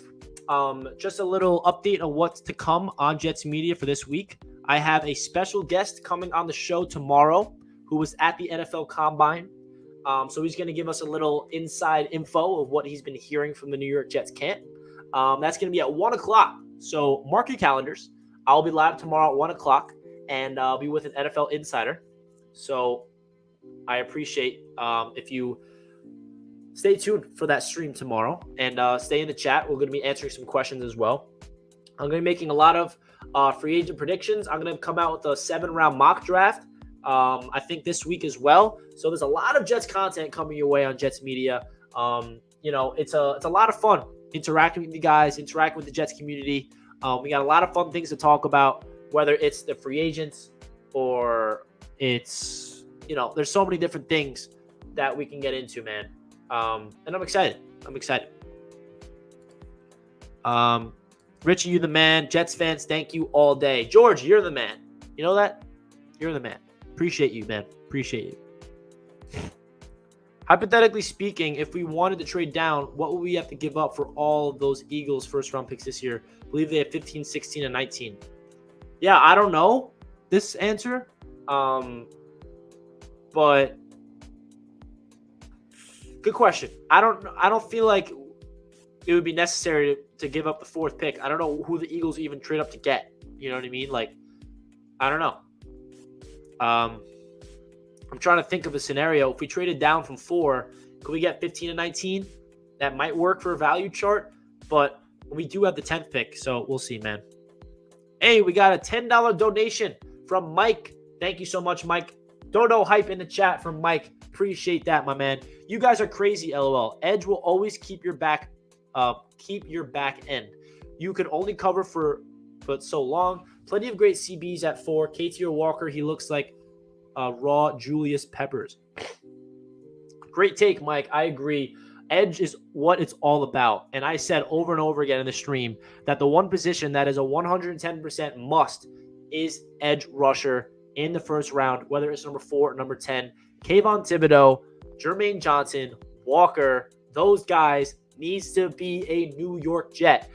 Just a little update on what's to come on Jets Media for this week. I have a special guest coming on the show tomorrow who was at the NFL Combine. So he's going to give us a little inside info of what he's been hearing from the New York Jets camp. That's going to be at 1 o'clock. So mark your calendars. I'll be live tomorrow at 1 o'clock, and I'll be with an NFL insider. So I appreciate if you stay tuned for that stream tomorrow and stay in the chat. We're going to be answering some questions as well. I'm going to be making a lot of free agent predictions. I'm going to come out with a 7-round mock draft, I think this week as well. So there's a lot of Jets content coming your way on Jets Media. It's a lot of fun interacting with you guys, interacting with the Jets community. We got a lot of fun things to talk about, whether it's the free agents or it's, there's so many different things that we can get into, man. And I'm excited. Richie, you the man. Jets fans, thank you all day. George, you're the man. You know that? You're the man. Appreciate you, man. Appreciate you. Hypothetically speaking, if we wanted to trade down, what would we have to give up for all of those Eagles first-round picks this year? I believe they have 15, 16, and 19. Yeah, I don't know this answer. But good question. I don't feel like it would be necessary to give up the 4th pick. I don't know who the Eagles even trade up to get. You know what I mean? Like, I don't know. I'm trying to think of a scenario. If we traded down from 4, could we get 15 and 19? That might work for a value chart, but we do have the 10th pick, so we'll see, man. Hey, we got a $10 donation from Mike. Thank you so much, Mike. Dodo hype in the chat from Mike. Appreciate that, my man. You guys are crazy, LOL. Edge will always keep your back end. You could only cover for so long. Plenty of great CBs at 4. KT or Walker, he looks like raw Julius Peppers. Great take, Mike. I agree. Edge is what it's all about. And I said over and over again in the stream that the one position that is a 110% must is edge rusher in the first round, whether it's number 4 or number 10. Kayvon Thibodeau, Jermaine Johnson, Walker, those guys needs to be a New York Jet.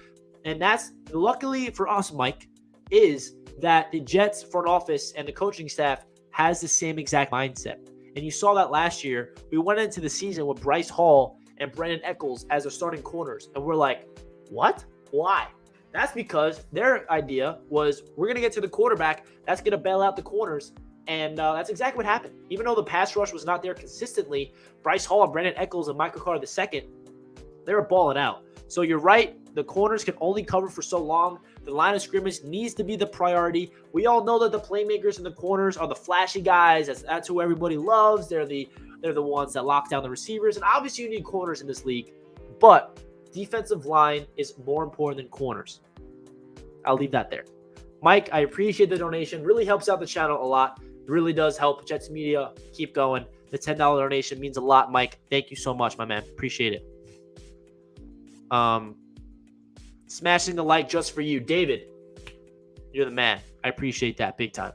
And that's, luckily for us, Mike, is that the Jets front office and the coaching staff has the same exact mindset. And you saw that last year. We went into the season with Bryce Hall and Brandon Echols as their starting corners. And we're like, what? Why? That's because their idea was we're going to get to the quarterback. That's going to bail out the corners. And that's exactly what happened. Even though the pass rush was not there consistently, Bryce Hall and Brandon Echols and Michael Carter II, they were balling out. So you're right. The corners can only cover for so long. The line of scrimmage needs to be the priority. We all know that the playmakers in the corners are the flashy guys. That's who everybody loves. They're the ones that lock down the receivers. And obviously you need corners in this league. But defensive line is more important than corners. I'll leave that there. Mike, I appreciate the donation. Really helps out the channel a lot. It really does help Jets Media keep going. The $10 donation means a lot, Mike. Thank you so much, my man. Appreciate it. Smashing the like just for you. David, you're the man. I appreciate that big time.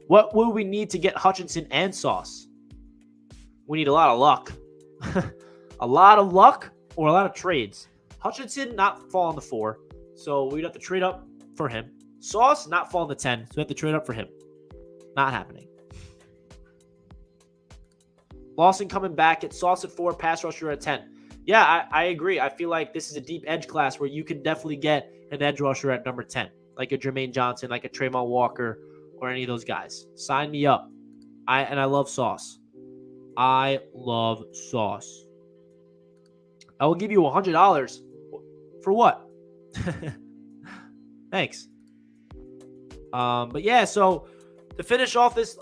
What will we need to get Hutchinson and Sauce? We need a lot of luck. A lot of luck or a lot of trades. Hutchinson not falling to 4, so we'd have to trade up for him. Sauce not falling to 10, so we have to trade up for him. Not happening. Lawson coming back at Sauce at 4, pass rusher at 10. Yeah, I agree. I feel like this is a deep edge class where you can definitely get an edge rusher at number 10, like a Jermaine Johnson, like a Tremont Walker, or any of those guys. Sign me up. I love Sauce. I love Sauce. I will give you $100 for what? Thanks. But yeah, so to finish off this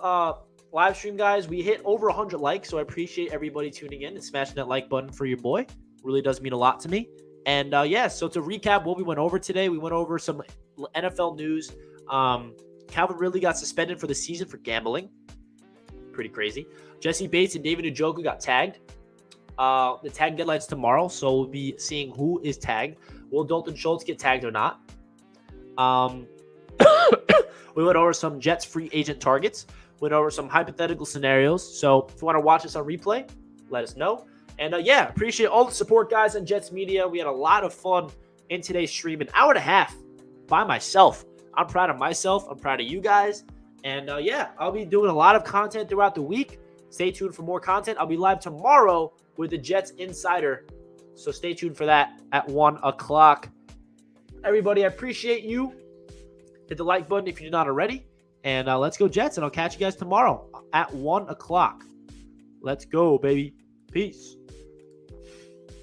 live stream, guys, we hit over 100 likes, so I appreciate everybody tuning in and smashing that like button for your boy. Really does mean a lot to me. And yeah, so to recap what we went over today, we went over some NFL news. Calvin Ridley got suspended for the season for gambling. Pretty crazy. Jesse Bates and David Njoku got tagged. The tag deadline's tomorrow, so we'll be seeing who is tagged. Will Dalton Schultz get tagged or not? We went over some Jets free agent targets. Went over some hypothetical scenarios. So if you want to watch us on replay, let us know. And yeah, appreciate all the support, guys, on Jets Media. We had a lot of fun in today's stream. An hour and a half by myself. I'm proud of myself. I'm proud of you guys. And yeah, I'll be doing a lot of content throughout the week. Stay tuned for more content. I'll be live tomorrow with the Jets Insider. So stay tuned for that at 1 o'clock. Everybody, I appreciate you. Hit the like button if you're not already. And let's go Jets. And I'll catch you guys tomorrow at 1 o'clock. Let's go, baby. Peace.